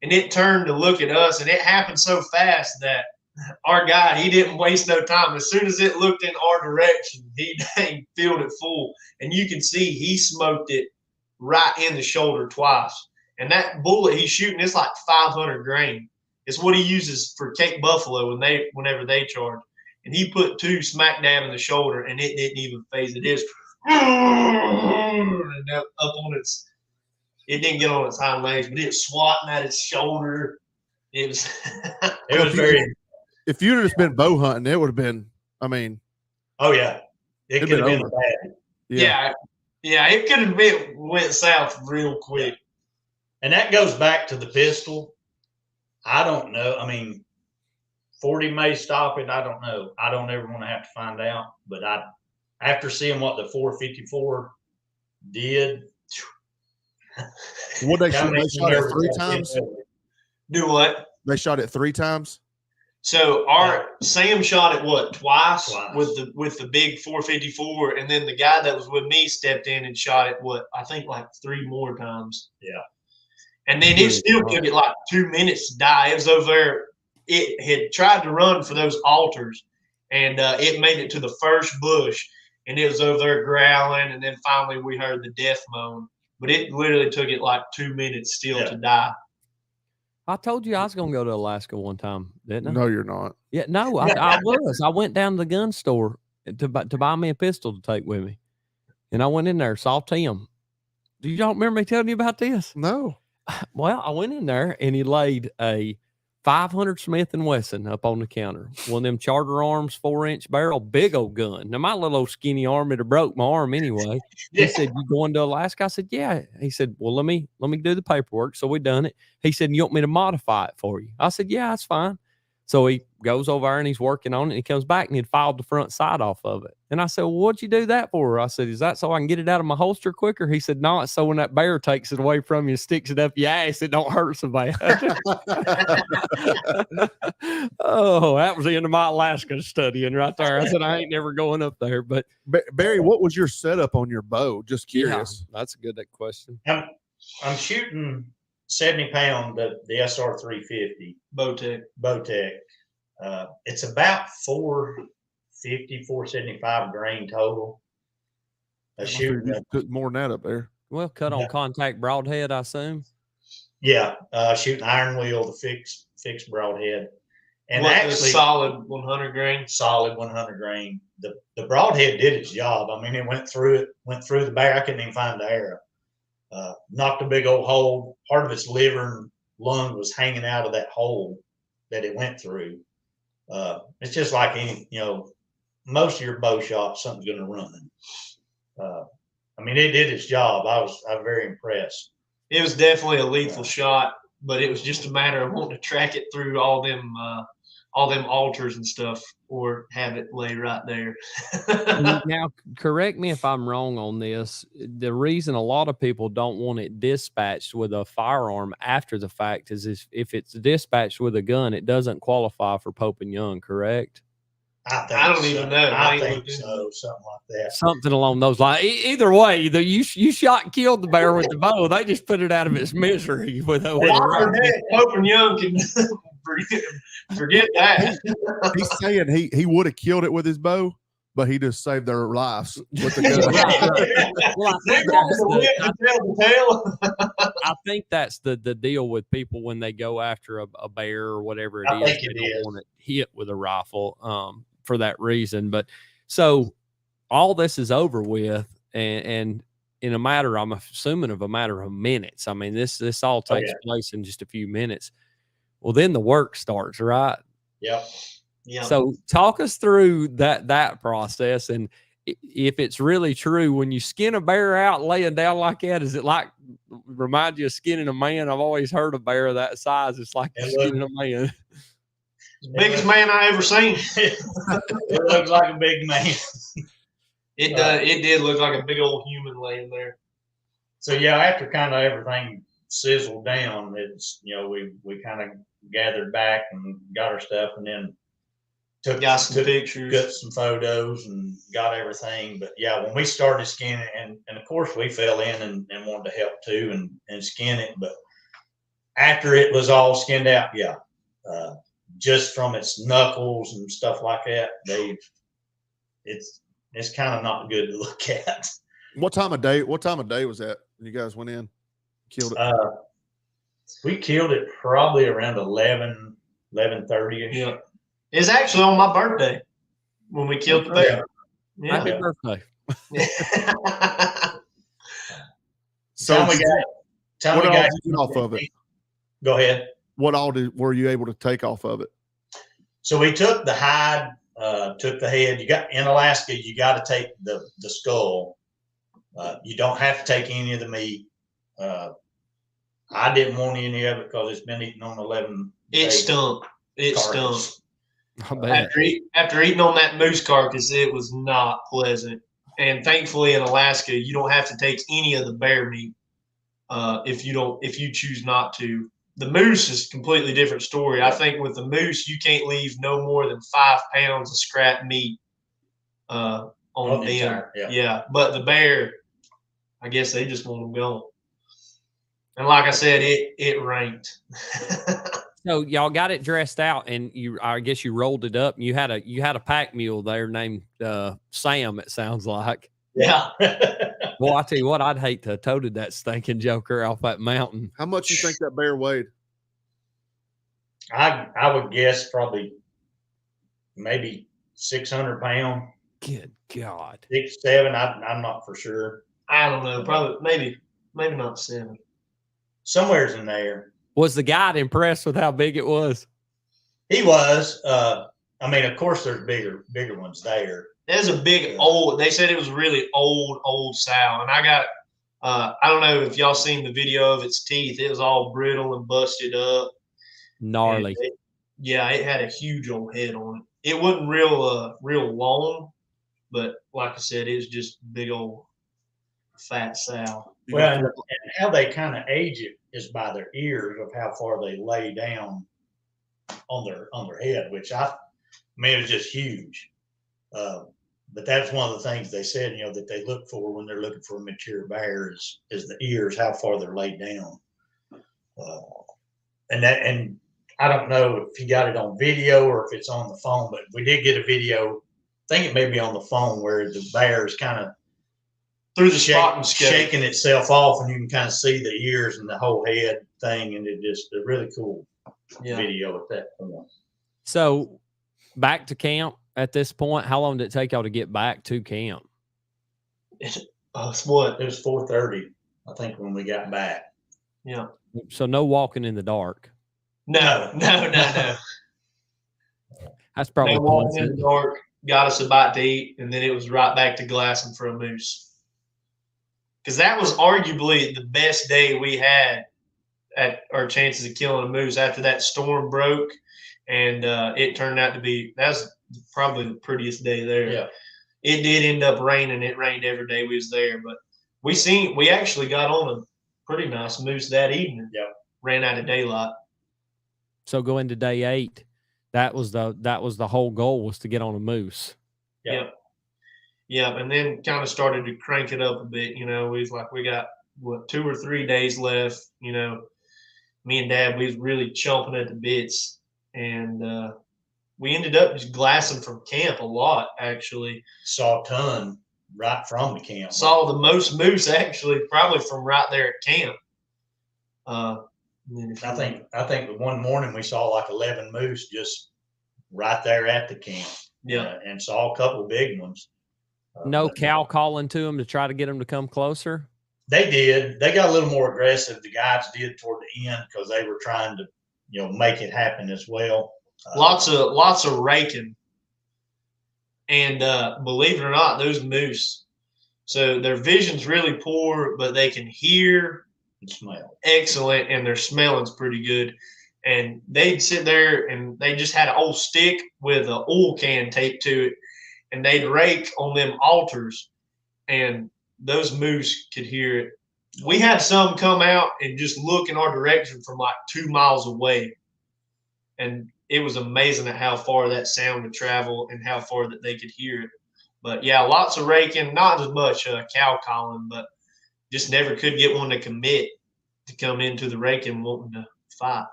and it turned to look at us, and it happened so fast that our guy, he didn't waste no time. As soon as it looked in our direction, he filled it full, and you can see he smoked it right in the shoulder twice. And that bullet he's shooting, it's like 500 grain. It's what he uses for Cape Buffalo whenever they charge. And he put 2 smack dab in the shoulder, and it didn't even phase it. It's and up on its. It didn't get on its hind legs, but it was swatting at its shoulder. It was. It was very. If you'd have just been bow hunting, it would have been. I mean. Oh yeah, it could have been over. bad. Yeah, it could have went south real quick. And that goes back to the pistol. I don't know. I mean, 40 may stop it. I don't know. I don't ever want to have to find out. But after seeing what the 454 did, What they shot it 3 times? Do what? They shot it 3 times. So Sam shot it twice with the big 454, and then the guy that was with me stepped in and shot it I think like 3 more times. Yeah. And then it still took it like 2 minutes to die. It was over there. It had tried to run for those altars, and it made it to the first bush, and it was over there growling. And then finally we heard the death moan. But it literally took it like 2 minutes still to die. I told you I was going to go to Alaska one time, didn't I? No, you're not. Yeah, no, I was. I went down to the gun store to buy me a pistol to take with me. And I went in there, saw Tim. Do y'all remember me telling you about this? No. Well, I went in there and he laid a 500 Smith & Wesson up on the counter. One of them Charter Arms 4-inch barrel, big old gun. Now, my little old skinny arm, it'd have broke my arm anyway. He said, "You going to Alaska?" I said, "Yeah." He said, "Well, let me do the paperwork." So we done it. He said, "You want me to modify it for you?" I said, "Yeah, that's fine." So he goes over there and he's working on it. And he comes back and he'd filed the front side off of it. And I said, "Well, what'd you do that for?" I said, "Is that so I can get it out of my holster quicker?" He said, "No, it's so when that bear takes it away from you and sticks it up your ass, it don't hurt so bad." Oh, that was the end of my Alaska studying right there. I said, I ain't never going up there. But Barry, what was your setup on your bow? Just curious. Yeah, that's a good question. I'm shooting 70 pound the SR 350 Bowtech. It's about 450, 475 grain total. Put more than that up there. Well, cut on contact broadhead, I assume. Yeah, shooting iron wheel, the fixed broadhead, and actually solid 100 grain. Solid 100 grain. The broadhead did its job. I mean, it went through the bear. I couldn't even find the arrow. Knocked a big old hole. Part of its liver and lung was hanging out of that hole that it went through. It's just like any, most of your bow shots, something's going to run. I mean, it did its job. I was very impressed. It was definitely a lethal shot, but it was just a matter of wanting to track it through all them altars and stuff, or have it lay right there. Now, correct me if I'm wrong on this. The reason a lot of people don't want it dispatched with a firearm after the fact is if it's dispatched with a gun, it doesn't qualify for Pope and Young, correct? I don't even know. I think so, something like that. Something along those lines. Either way, you shot and killed the bear with the bow. They just put it out of its misery with a Pope and Young can forget that. He's saying he would have killed it with his bow, but he just saved their lives with the gun. I think that's the deal with people when they go after a bear or whatever it is. They don't want it hit with a rifle for that reason. But so all this is over with, and in a matter, I'm assuming, of a matter of minutes. I mean, this all takes place in just a few minutes. Well, then the work starts, right? Yep. Yeah. So talk us through that process, and if it's really true, when you skin a bear out laying down like that, is it like remind you of skinning a man? I've always heard a bear that size. It's like skinning a man. Biggest man I ever seen. It looks like a big man. It did look like a big old human laying there. So yeah, after kind of everything sizzled down, it's we kind of gathered back and got our stuff, and then Got some pictures. Got some photos and got everything. But yeah, when we started skinning, and of course we fell in and wanted to help too and skin it. But after it was all skinned out, yeah, just from its knuckles and stuff like that, it's kind of not good to look at. What time of day was that when you guys went in? Killed it. We killed it probably around 11:30ish. Yeah. It's actually on my birthday when we killed the bear. Yeah. Happy birthday. So What all did you get off of it? Go ahead. What all were you able to take off of it? So we took the hide, took the head. In Alaska, you got to take the skull. You don't have to take any of the meat. I didn't want any of it because it's been eaten on 11. It stunk. It stunk. After After eating on that moose carcass, it was not pleasant. And thankfully, in Alaska, you don't have to take any of the bear meat if you choose not to. The moose is a completely different story. I think with the moose, you can't leave no more than 5 pounds of scrap meat on them. Yeah, but the bear, I guess they just want them gone. And like I said, it ranked. So y'all got it dressed out, and I guess you rolled it up. And you had a pack mule there named Sam. It sounds like. Yeah. Well, I tell you what, I'd hate to have toted that stinking joker off that mountain. How much you think that bear weighed? I would guess probably maybe 600 pounds. Good God. 6, 7. I'm not for sure. I don't know. Probably maybe not 7. Somewhere's in there. Was the guide impressed with how big it was? He was. I mean, of course, there's bigger ones there. There's a big old. They said it was really old sow, and I got. I don't know if y'all seen the video of its teeth. It was all brittle and busted up. Gnarly. It had a huge old head on it. It wasn't real long, but like I said, it was just big old fat sow. Well, and how they kind of age it is by their ears of how far they lay down on their head, which I mean, it was just huge. But that's one of the things they said, that they look for when they're looking for a mature bear is the ears, how far they're laid down. And I don't know if he got it on video or if it's on the phone, but we did get a video. I think it may be on the phone where the bear is kind of through the spot and shaking itself off, and you can kind of see the ears and the whole head thing, and it's a really cool video at that point. So back to camp at this point, how long did it take y'all to get back to camp? It was 4:30, I think, when we got back. Yeah. So no walking in the dark. No. That's probably walking in the dark, got us a bite to eat, and then it was right back to glassing for a moose. Because that was arguably the best day we had at our chances of killing a moose after that storm broke, and it turned out to be that's probably the prettiest day there. Yeah. It did end up raining. It rained every day we was there, but we actually got on a pretty nice moose that evening. Yeah. Ran out of daylight. So going to day 8, that was the whole goal, was to get on a moose. Yeah. Yeah, and then kind of started to crank it up a bit. We was like, we got 2 or 3 days left. Me and Dad, we was really chomping at the bits, and we ended up just glassing from camp a lot. Actually, saw a ton right from the camp. Saw the most moose actually probably from right there at camp. I think the one morning we saw like 11 moose just right there at the camp. Yeah, and saw a couple big ones. No cow calling to them to try to get them to come closer? They did. They got a little more aggressive. The guys did toward the end because they were trying to, make it happen as well. Lots of raking. And believe it or not, those moose, so their vision's really poor, but they can hear and smell excellent, and their smelling's pretty good. And they'd sit there and they just had an old stick with an oil can taped to it, and they'd rake on them altars, and those moose could hear it. We had some come out and just look in our direction from like 2 miles away, and it was amazing at how far that sound would travel and how far that they could hear it. But yeah, lots of raking, not as much cow calling, but just never could get one to commit to come into the raking wanting to fight.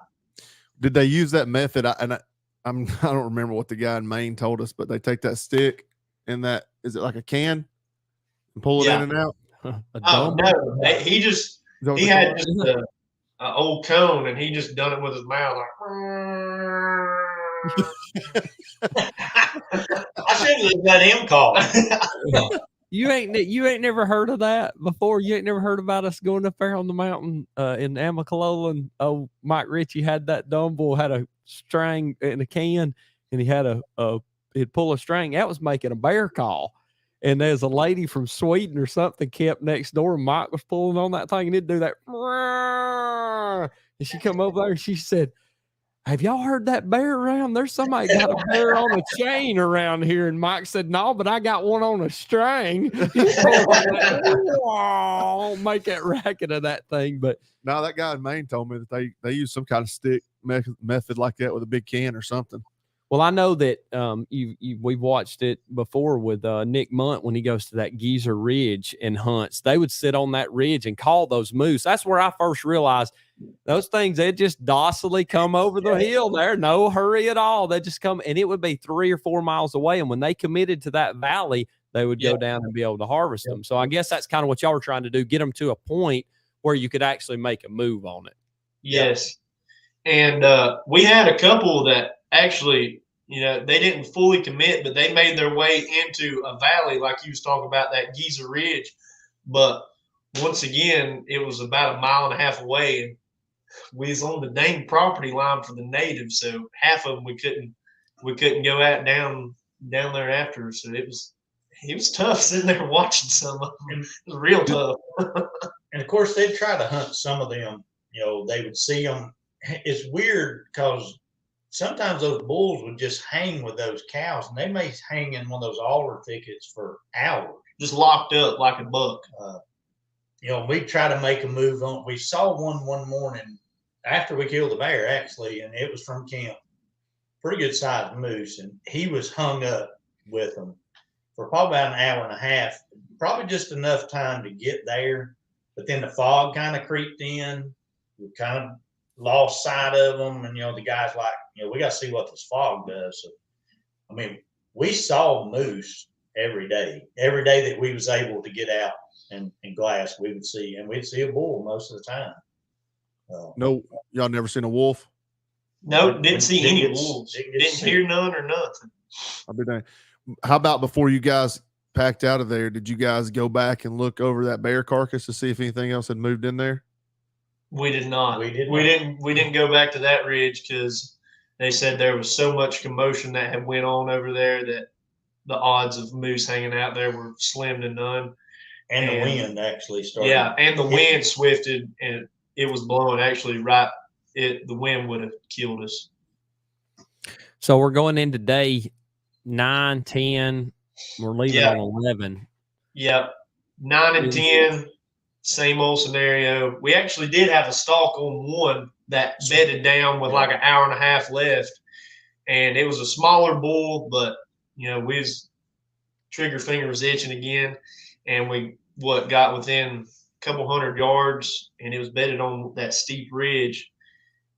Did they use that method? I don't remember what the guy in Maine told us, but they take that stick and that, is it like a can, and pull it in and out? Oh no, he had just an old cone, and he just done it with his mouth like. I should have let him call. You ain't never heard of that before. You ain't never heard about us going up there on the mountain in Amicalola, and Mike Ritchie had that dumb bull had a string in a can, and he had he'd pull a string. That was making a bear call. And there's a lady from Sweden or something kept next door, and Mike was pulling on that thing, and it'd do that. And she come over there and she said, "Have y'all heard that bear around? There's somebody got a bear on a chain around here." And Mike said, "No, but I got one on a string." Make that racket of that thing. But no, that guy in Maine told me that they use some kind of stick method like that with a big can or something. well, I know that we've watched it before with Nick Munt when he goes to that Geezer Ridge and hunts. They would sit on that ridge and call those moose. That's where I first realized those things, they just docilely come over the hill there, no hurry at all. They just come, and it would be 3 or 4 miles away. And when they committed to that valley, they would go down and be able to harvest them. So I guess that's kind of what y'all were trying to do, get them to a point where you could actually make a move on it. Yes. And we had a couple that actually, they didn't fully commit, but they made their way into a valley like you was talking about, that Geezer Ridge. But once again, it was about 1.5 miles away, and we was on the dang property line for the natives. So half of them we couldn't go out down there after. So it was tough sitting there watching some of them. It was real tough. And of course, they'd try to hunt some of them. They would see them. It's weird because sometimes those bulls would just hang with those cows, and they may hang in one of those alder thickets for hours, just locked up like a buck. We try to make a move on. We saw one morning after we killed the bear, actually, and it was from camp. Pretty good sized moose, and he was hung up with them for probably about 1.5 hours, probably just enough time to get there. But then the fog kind of creeped in. We kind of lost sight of them, and the guys like, we got to see what this fog does. So, we saw moose every day that we was able to get out and glass. We'd see a bull most of the time. No, y'all never seen a wolf? No, didn't see any wolves. Didn't hear none or nothing. I'll be dang. How about before you guys packed out of there, did you guys go back and look over that bear carcass to see if anything else had moved in there? We did not. We didn't go back to that ridge because they said there was so much commotion that had went on over there that the odds of moose hanging out there were slim to none. And the wind actually started. Yeah, and the wind swifted, and it was blowing actually right. The wind would have killed us. So we're going into day 9, 10. We're leaving on 11. Yep. 9 and 10, same old scenario. We actually did have a stalk on one that bedded down with like 1.5 hours left. And it was a smaller bull, but, we was trigger finger was itching again. And we got within a couple 100 yards, and it was bedded on that steep ridge.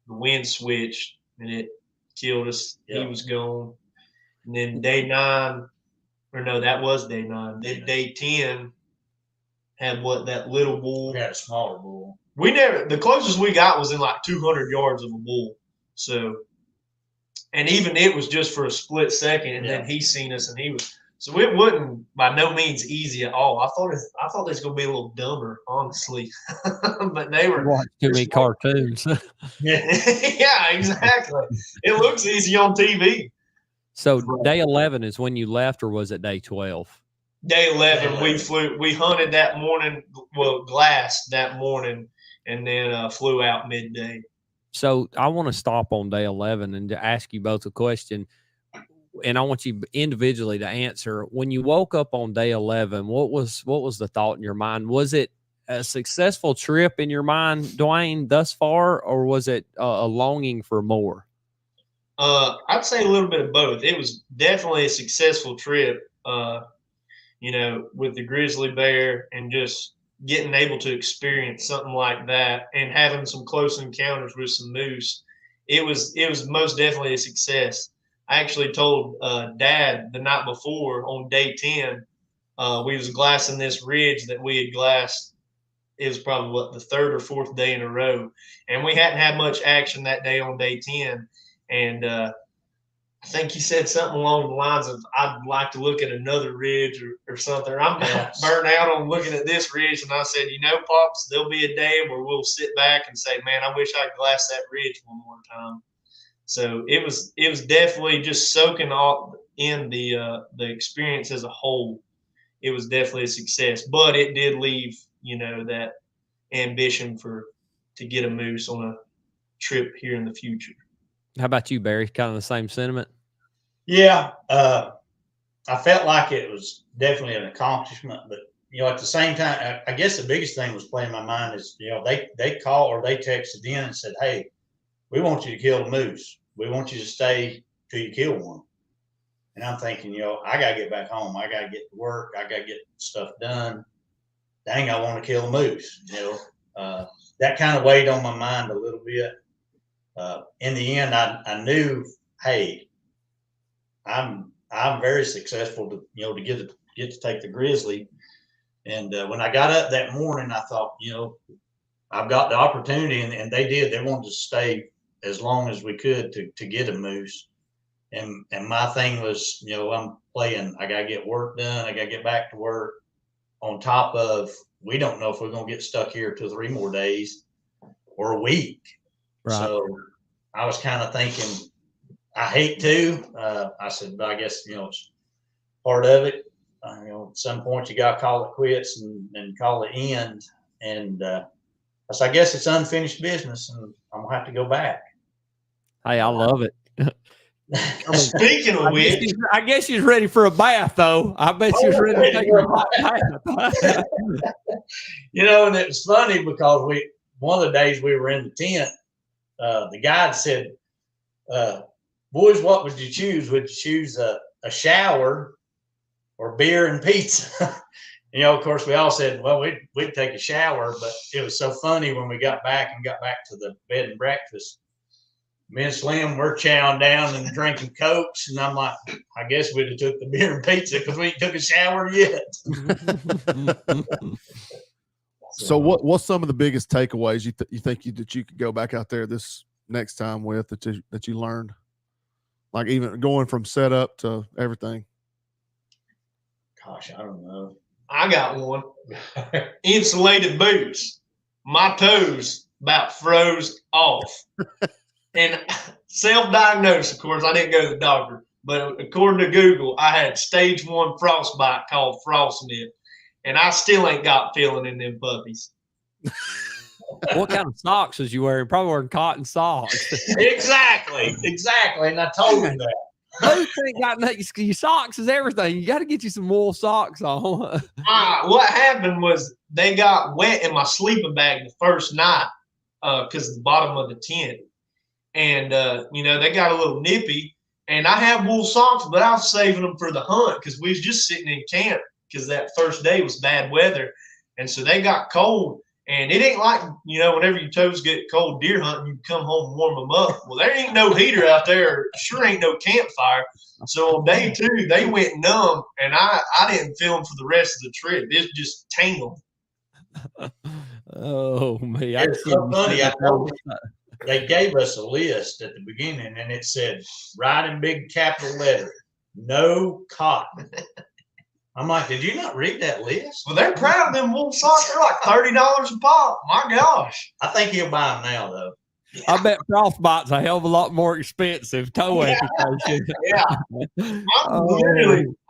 The wind switched, and it killed us. He was gone. And then day 9, or no, that was day 9. Then day 10 had that little bull. We had a smaller bull. The closest we got was in like 200 yards of a bull. So, and even it was just for a split second, and then he seen us, and so it wasn't by no means easy at all. I thought it was gonna be a little dumber, honestly. But they were watching too many cartoons. Yeah, exactly. It looks easy on TV. So day 11 is when you left, or was it day 12? Day 11, we hunted that morning, glassed that morning, and then flew out midday. So I want to stop on day 11 and to ask you both a question, and I want you individually to answer. When you woke up on day 11, what was the thought in your mind? Was it a successful trip in your mind, Dwayne, thus far, or was it a longing for more? I'd say a little bit of both. It was definitely a successful trip, with the grizzly bear and just getting able to experience something like that and having some close encounters with some moose. It was most definitely a success. I actually told Dad the night before on day 10, we was glassing this ridge that we had glassed. It was probably the third or fourth day in a row, and we hadn't had much action that day on day 10. And I think he said something along the lines of, "I'd like to look at another ridge or something." I'm burnt out on looking at this ridge, and I said, Pops, there'll be a day where we'll sit back and say, "Man, I wish I'd glassed that ridge one more time." So it was definitely just soaking all in the experience as a whole. It was definitely a success, but it did leave that ambition to get a moose on a trip here in the future. How about you, Barry? Kind of the same sentiment? Yeah. I felt like it was definitely an accomplishment, but at the same time, I guess the biggest thing was playing my mind is, they called or they texted in and said, "Hey, we want you to kill a moose. We want you to stay till you kill one." And I'm thinking, I got to get back home. I got to get to work. I got to get stuff done. Dang, I want to kill a moose. That kind of weighed on my mind a little bit. In the end, I knew, hey, I'm very successful to get to take the Grizzly. And when I got up that morning, I thought, I've got the opportunity, and they did. They wanted to stay as long as we could to get a moose. And my thing was, I'm playing. I gotta get work done. I gotta get back to work. On top of, we don't know if we're gonna get stuck here 2 or 3 more days or a week. Right. So I was kind of thinking, I hate to. I said, but I guess it's part of it. At some point you got to call it quits and call it end. And so I guess it's unfinished business, and I'm gonna have to go back. Hey, I love it. Speaking of which, I guess she's ready for a bath, though. I bet she's ready to take a bath. And it was funny because one of the days we were in the tent, the guide said, "Boys, what would you choose? Would you choose a shower or beer and pizza?" Of course, we all said, "Well, we'd take a shower." But it was so funny when we got back to the bed and breakfast. Me and Slim, we're chowing down and drinking Cokes, and I'm like, I guess we'd have took the beer and pizza because we ain't took a shower yet. So what's some of the biggest takeaways you think that you could go back out there this next time with that you learned, like even going from setup to everything? Gosh, I don't know. I got one. Insulated boots. My toes about froze off. And self-diagnosed, of course, I didn't go to the doctor, but according to Google, I had stage 1 frostbite called frostnip, and I still ain't got feeling in them puppies. What kind of socks was you wearing? Probably wearing cotton socks. Exactly. And I told him that. Boots ain't got nothing. Your socks is everything. You got to get you some wool socks on. What happened was they got wet in my sleeping bag the first night because of the bottom of the tent. And, they got a little nippy. And I have wool socks, but I was saving them for the hunt because we was just sitting in camp because that first day was bad weather. And so they got cold. And it ain't like, whenever your toes get cold deer hunting, you come home and warm them up. Well, there ain't no heater out there. Sure ain't no campfire. So on day 2, they went numb, and I didn't feel them for the rest of the trip. It just tangled. Oh, man. It's so funny. They gave us a list at the beginning, and it said, right in big capital letter, no cotton. I'm like, did you not read that list? Well, they're proud of them wool socks. They're like $30 a pop. My gosh. I think he'll buy them now, though. I bet frostbite's a hell of a lot more expensive toe amputation. Yeah.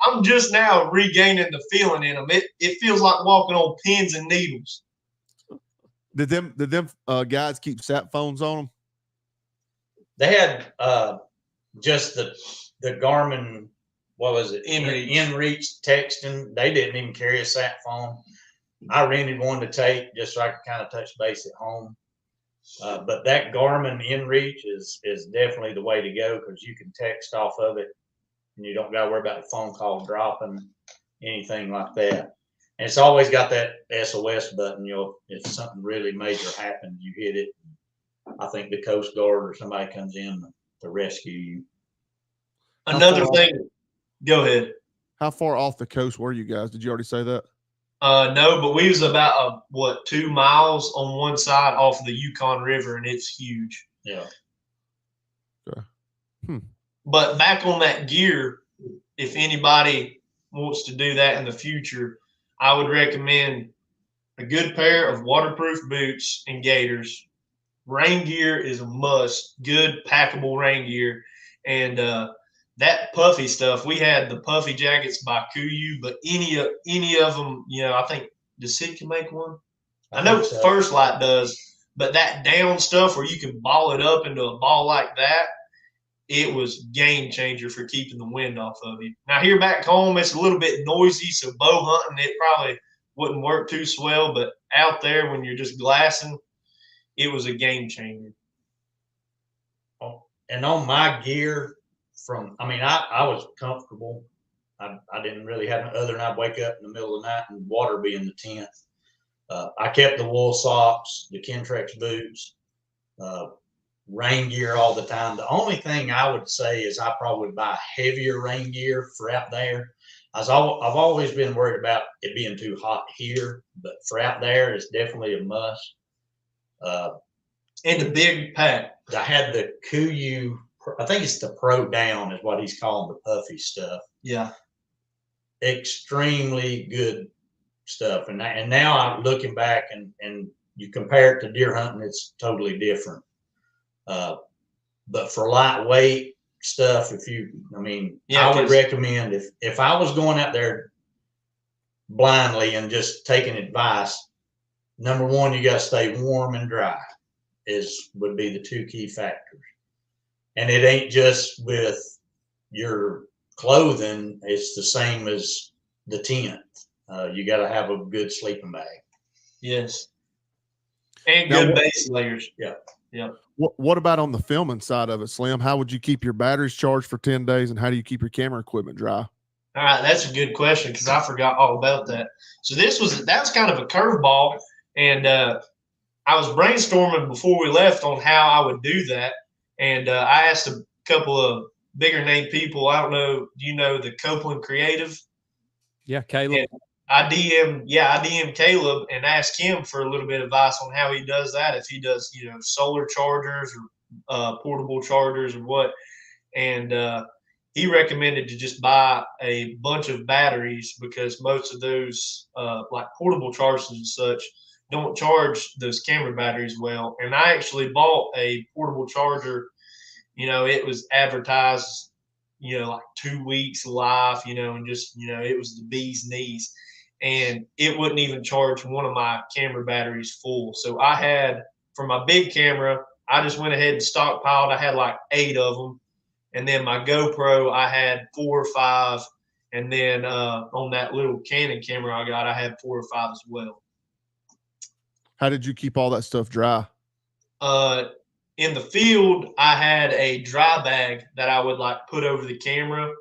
I'm just now regaining the feeling in them. It feels like walking on pins and needles. Did them guys keep sat phones on them? They had just the Garmin, what was it? InReach texting. They didn't even carry a sat phone. I rented one to take just so I could kind of touch base at home. But that Garmin InReach is definitely the way to go because you can text off of it and you don't got to worry about the phone call dropping, anything like that. And it's always got that SOS button. If something really major happens, you hit it. I think the Coast Guard or somebody comes in to rescue you. Another thing, go ahead. How far off the coast were you guys? Did you already say that? No, but we was about 2 miles on one side off the Yukon River, and it's huge. Yeah. Okay. But back on that gear, if anybody wants to do that in the future, I would recommend a good pair of waterproof boots and gaiters. Rain gear is a must. Good packable rain gear, and that puffy stuff. We had the puffy jackets by Kuiu, but any of them, I think does Sitka make one? I know so. First Light does, but that down stuff where you can ball it up into a ball like that, it was game changer for keeping the wind off of you. Now here back home, it's a little bit noisy, so bow hunting it probably wouldn't work too swell. But out there when you're just glassing, it was a game changer. And on my gear, I was comfortable. I didn't really have other than I'd wake up in the middle of the night and water be in the tent. I kept the wool socks, the Kentrex boots, rain gear all the time. The only thing I would say is I probably would buy heavier rain gear for out there. I've always been worried about it being too hot here, but for out there, it's definitely a must. And a big pack. I had the Kuiu, I think it's the Pro Down is what he's calling the puffy stuff. Yeah. Extremely good stuff. And now I'm looking back and you compare it to deer hunting, it's totally different. But for lightweight stuff, I would recommend if I was going out there blindly and just taking advice, number one, you got to stay warm and dry would be the two key factors. And it ain't just with your clothing, it's the same as the tent. You got to have a good sleeping bag. Yes. And good base layers. Yeah. Yeah. What about on the filming side of it, Slim? How would you keep your batteries charged for 10 days, and how do you keep your camera equipment dry? All right, that's a good question because I forgot all about that. So that was kind of a curveball, and I was brainstorming before we left on how I would do that, and I asked a couple of bigger name people. I don't know, do you know the Copeland Creative? Yeah, Caleb. And I DM Caleb and asked him for a little bit of advice on how he does that. If he does, solar chargers or portable chargers or what. And he recommended to just buy a bunch of batteries because most of those like portable chargers and such don't charge those camera batteries well. And I actually bought a portable charger. It was advertised, like 2 weeks life, and just, it was the bee's knees. And it wouldn't even charge one of my camera batteries full. So I had, for my big camera, I just went ahead and stockpiled. I had like 8 of them. And then my GoPro, I had 4 or 5. And then on that little Canon camera I got, I had 4 or 5 as well. How did you keep all that stuff dry? In the field, I had a dry bag that I would like put over the camera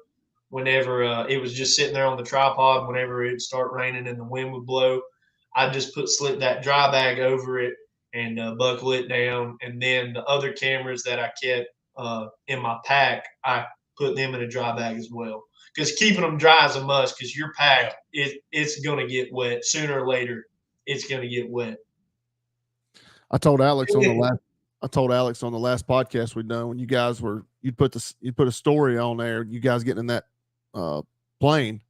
whenever it was just sitting there on the tripod. Whenever it'd start raining and the wind would blow, I'd just slip that dry bag over it and buckle it down. And then the other cameras that I kept in my pack, I put them in a dry bag as well. Because keeping them dry is a must. Because your pack, it's going to get wet sooner or later. It's going to get wet. I told Alex on the last podcast we'd done when you guys you'd put a story on there, you guys getting in that plane.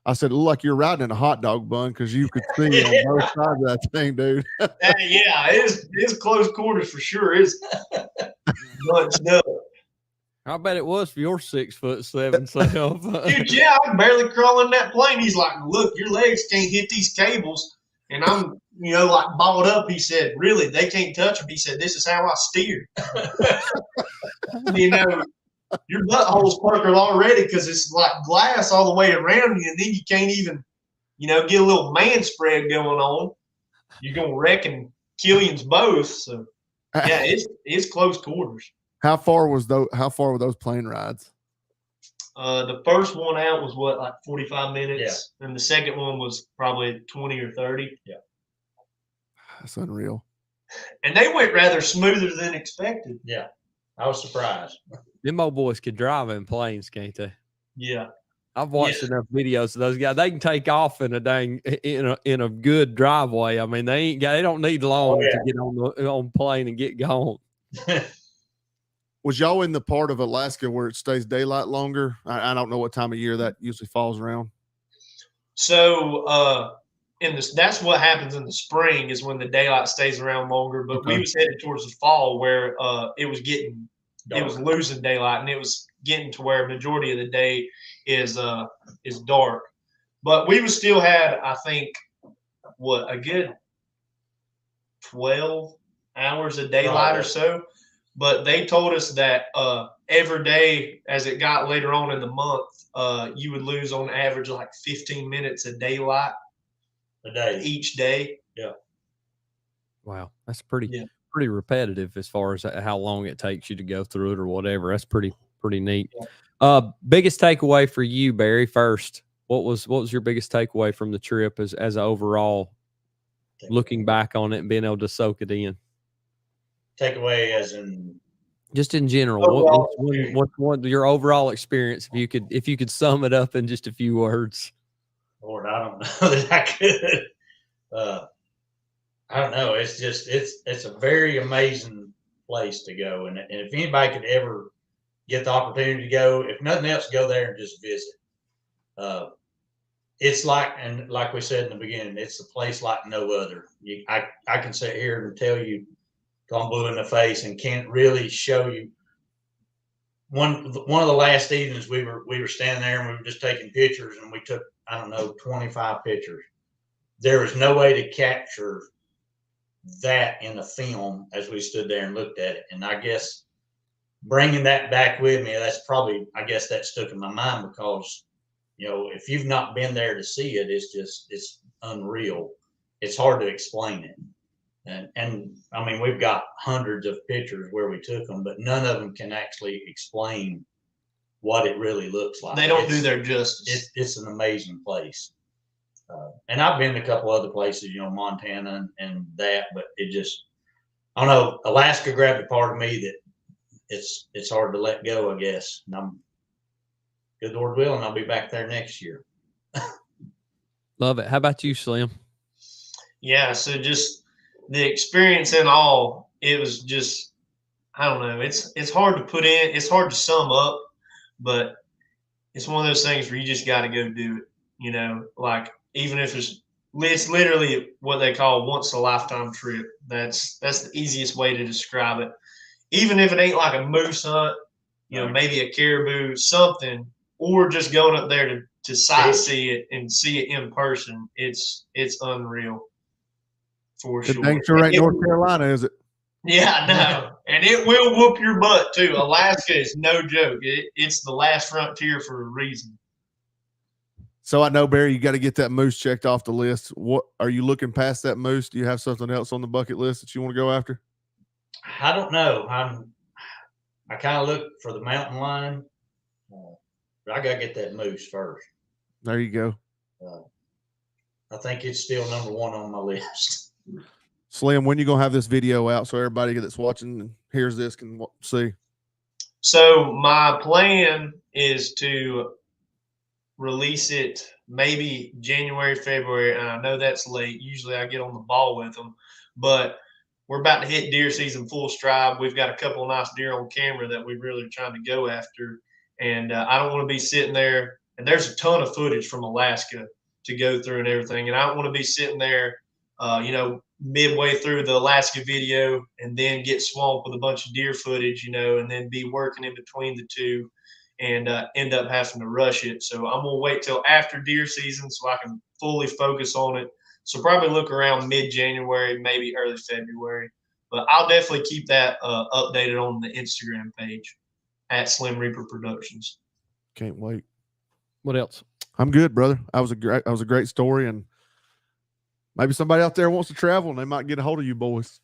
I said, it looked like you're riding in a hot dog bun because you could see on both sides of that thing, dude. Yeah, it's close quarters for sure. It's bunched up. I bet it was for your 6'7" self. Dude, yeah, I'm barely crawling that plane. He's like, look, your legs can't hit these cables. And I'm, like balled up. He said, really, they can't touch them. He said, this is how I steer. Your butthole's puckered already because it's like glass all the way around you. And then you can't even, get a little man spread going on. You're going to wreck and kill you both. So Yeah, it's close quarters. How far were those plane rides? The first one out was like 45 minutes, and the second one was probably 20 or 30. Yeah, that's unreal. And they went rather smoother than expected. Yeah, I was surprised. Them old boys could drive in planes, can't they? Yeah. I've watched enough videos of those guys. They can take off in a good driveway. I mean, they don't need long to get on plane and get going. Was y'all in the part of Alaska where it stays daylight longer? I don't know what time of year that usually falls around. So that's what happens in the spring is when the daylight stays around longer. But we was headed towards the fall where it was getting dark. It was losing daylight, and it was getting to where majority of the day is dark. But we still had, I think, a good 12 hours of daylight or so. But they told us that every day as it got later on in the month, you would lose on average like 15 minutes of daylight a day each day. Yeah. Wow. That's pretty repetitive as far as how long it takes you to go through it or whatever. That's pretty neat. Yeah. Biggest takeaway for you, Barry, first. What was your biggest takeaway from the trip as overall, looking back on it and being able to soak it in? Takeaway as in just in general, what your overall experience, if you could sum it up in just a few words? Lord, I don't know that I could. I don't know. It's just it's a very amazing place to go, and if anybody could ever get the opportunity to go, if nothing else, go there and just visit. It's like we said in the beginning, it's a place like no other. I can sit here and tell you, I'm blue in the face, and can't really show you. One of the last evenings we were standing there and we were just taking pictures, and we took, I don't know, 25 pictures. There was no way to capture that in a film as we stood there and looked at it. And I guess bringing that back with me, that stuck in my mind, because, if you've not been there to see it, it's unreal. It's hard to explain it. And I mean, we've got hundreds of pictures where we took them, but none of them can actually explain what it really looks like. They don't do their justice. It's an amazing place. And I've been to a couple other places, Montana and that, but it just, I don't know, Alaska grabbed a part of me that it's hard to let go, I guess. And I'm, good Lord willing, I'll be back there next year. Love it. How about you, Slim? Yeah, so just the experience in all, it was just, I don't know, it's hard to put in, it's hard to sum up, but it's one of those things where you just got to go do it, like even if it's literally what they call once a lifetime trip. That's the easiest way to describe it. Even if it ain't like a moose hunt, maybe a caribou, something, or just going up there to sightsee it and see it in person, it's unreal. For sure. Dang sure ain't North Carolina, is it? Yeah, no. And it will whoop your butt too. Alaska is no joke. It's the last frontier for a reason. So I know, Barry, you got to get that moose checked off the list. What are you looking past that moose? Do you have something else on the bucket list that you want to go after? I don't know. I kind of look for the mountain lion, but I got to get that moose first. There you go. I think it's still number one on my list. Slim, when you gonna have this video out so everybody that's watching and hears this can see? So my plan is to release it maybe January, February, and I know that's late. Usually I get on the ball with them, but we're about to hit deer season full stride. We've got a couple of nice deer on camera that we're really trying to go after, and I don't want to be sitting there. And there's a ton of footage from Alaska to go through and everything, and I don't want to be sitting there, midway through the Alaska video and then get swamped with a bunch of deer footage, and then be working in between the two and end up having to rush it. So I'm going to wait till after deer season so I can fully focus on it. So probably look around mid-January, maybe early February. But I'll definitely keep that updated on the Instagram page at Slim Reaper Productions. Can't wait. What else? I'm good, brother. That was a great story, and maybe somebody out there wants to travel and they might get a hold of you boys.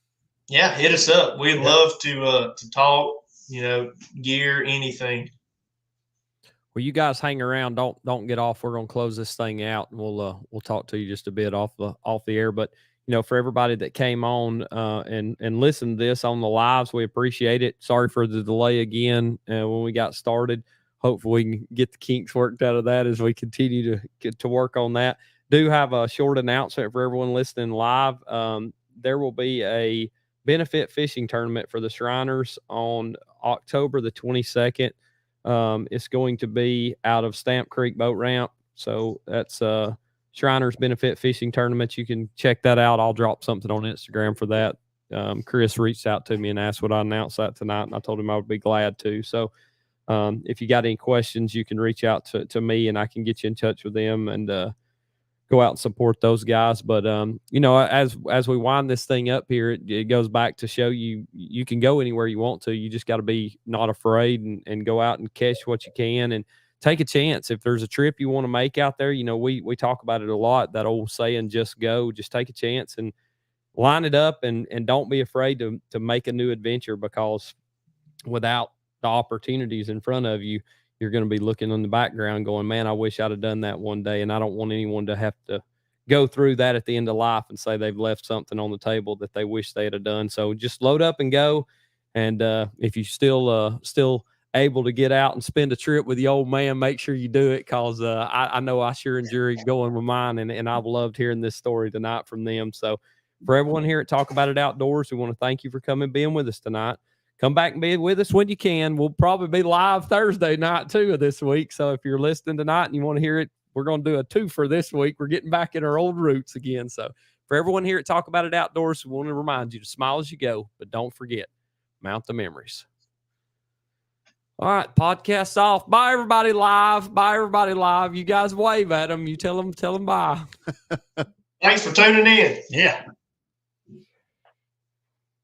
Yeah, hit us up. We'd love to talk, gear, anything. Well, you guys hang around. Don't get off. We're gonna close this thing out, and we'll talk to you just a bit off the air. But for everybody that came on and listened to this on the lives, we appreciate it. Sorry for the delay again when we got started. Hopefully, we can get the kinks worked out of that as we continue to get to work on that. Do have a short announcement for everyone listening live. There will be a benefit fishing tournament for the Shriners on October the 22nd. It's going to be out of Stamp Creek Boat Ramp. So that's Shriners Benefit Fishing Tournament. You can check that out. I'll drop something on Instagram for that. Chris reached out to me and asked would I announce that tonight, and I told him I would be glad to. So if you got any questions, you can reach out to me, and I can get you in touch with them and go out and support those guys. But as we wind this thing up here, it goes back to show you can go anywhere you want to. You just got to be not afraid and go out and catch what you can and take a chance. If there's a trip you want to make out there, we talk about it a lot, that old saying, just go, just take a chance and line it up and don't be afraid to make a new adventure, because without the opportunities in front of you, you're going to be looking in the background going, man, I wish I'd have done that one day. And I don't want anyone to have to go through that at the end of life and say they've left something on the table that they wish they'd have done. So just load up and go. And if you still able to get out and spend a trip with the old man, make sure you do it, because I know I sure enjoyed going with mine, and I've loved hearing this story tonight from them. So for everyone here at Talk About It Outdoors, we want to thank you for coming and being with us tonight. Come back and be with us when you can. We'll probably be live Thursday night too of this week. So if you're listening tonight and you want to hear it, we're going to do a twofer this week. We're getting back in our old roots again. So for everyone here at Talk About It Outdoors, we want to remind you to smile as you go, but don't forget, mount the memories. All right, podcast's off. Bye, everybody live. Bye, everybody live. You guys wave at them. You tell them bye. Thanks for tuning in. Yeah.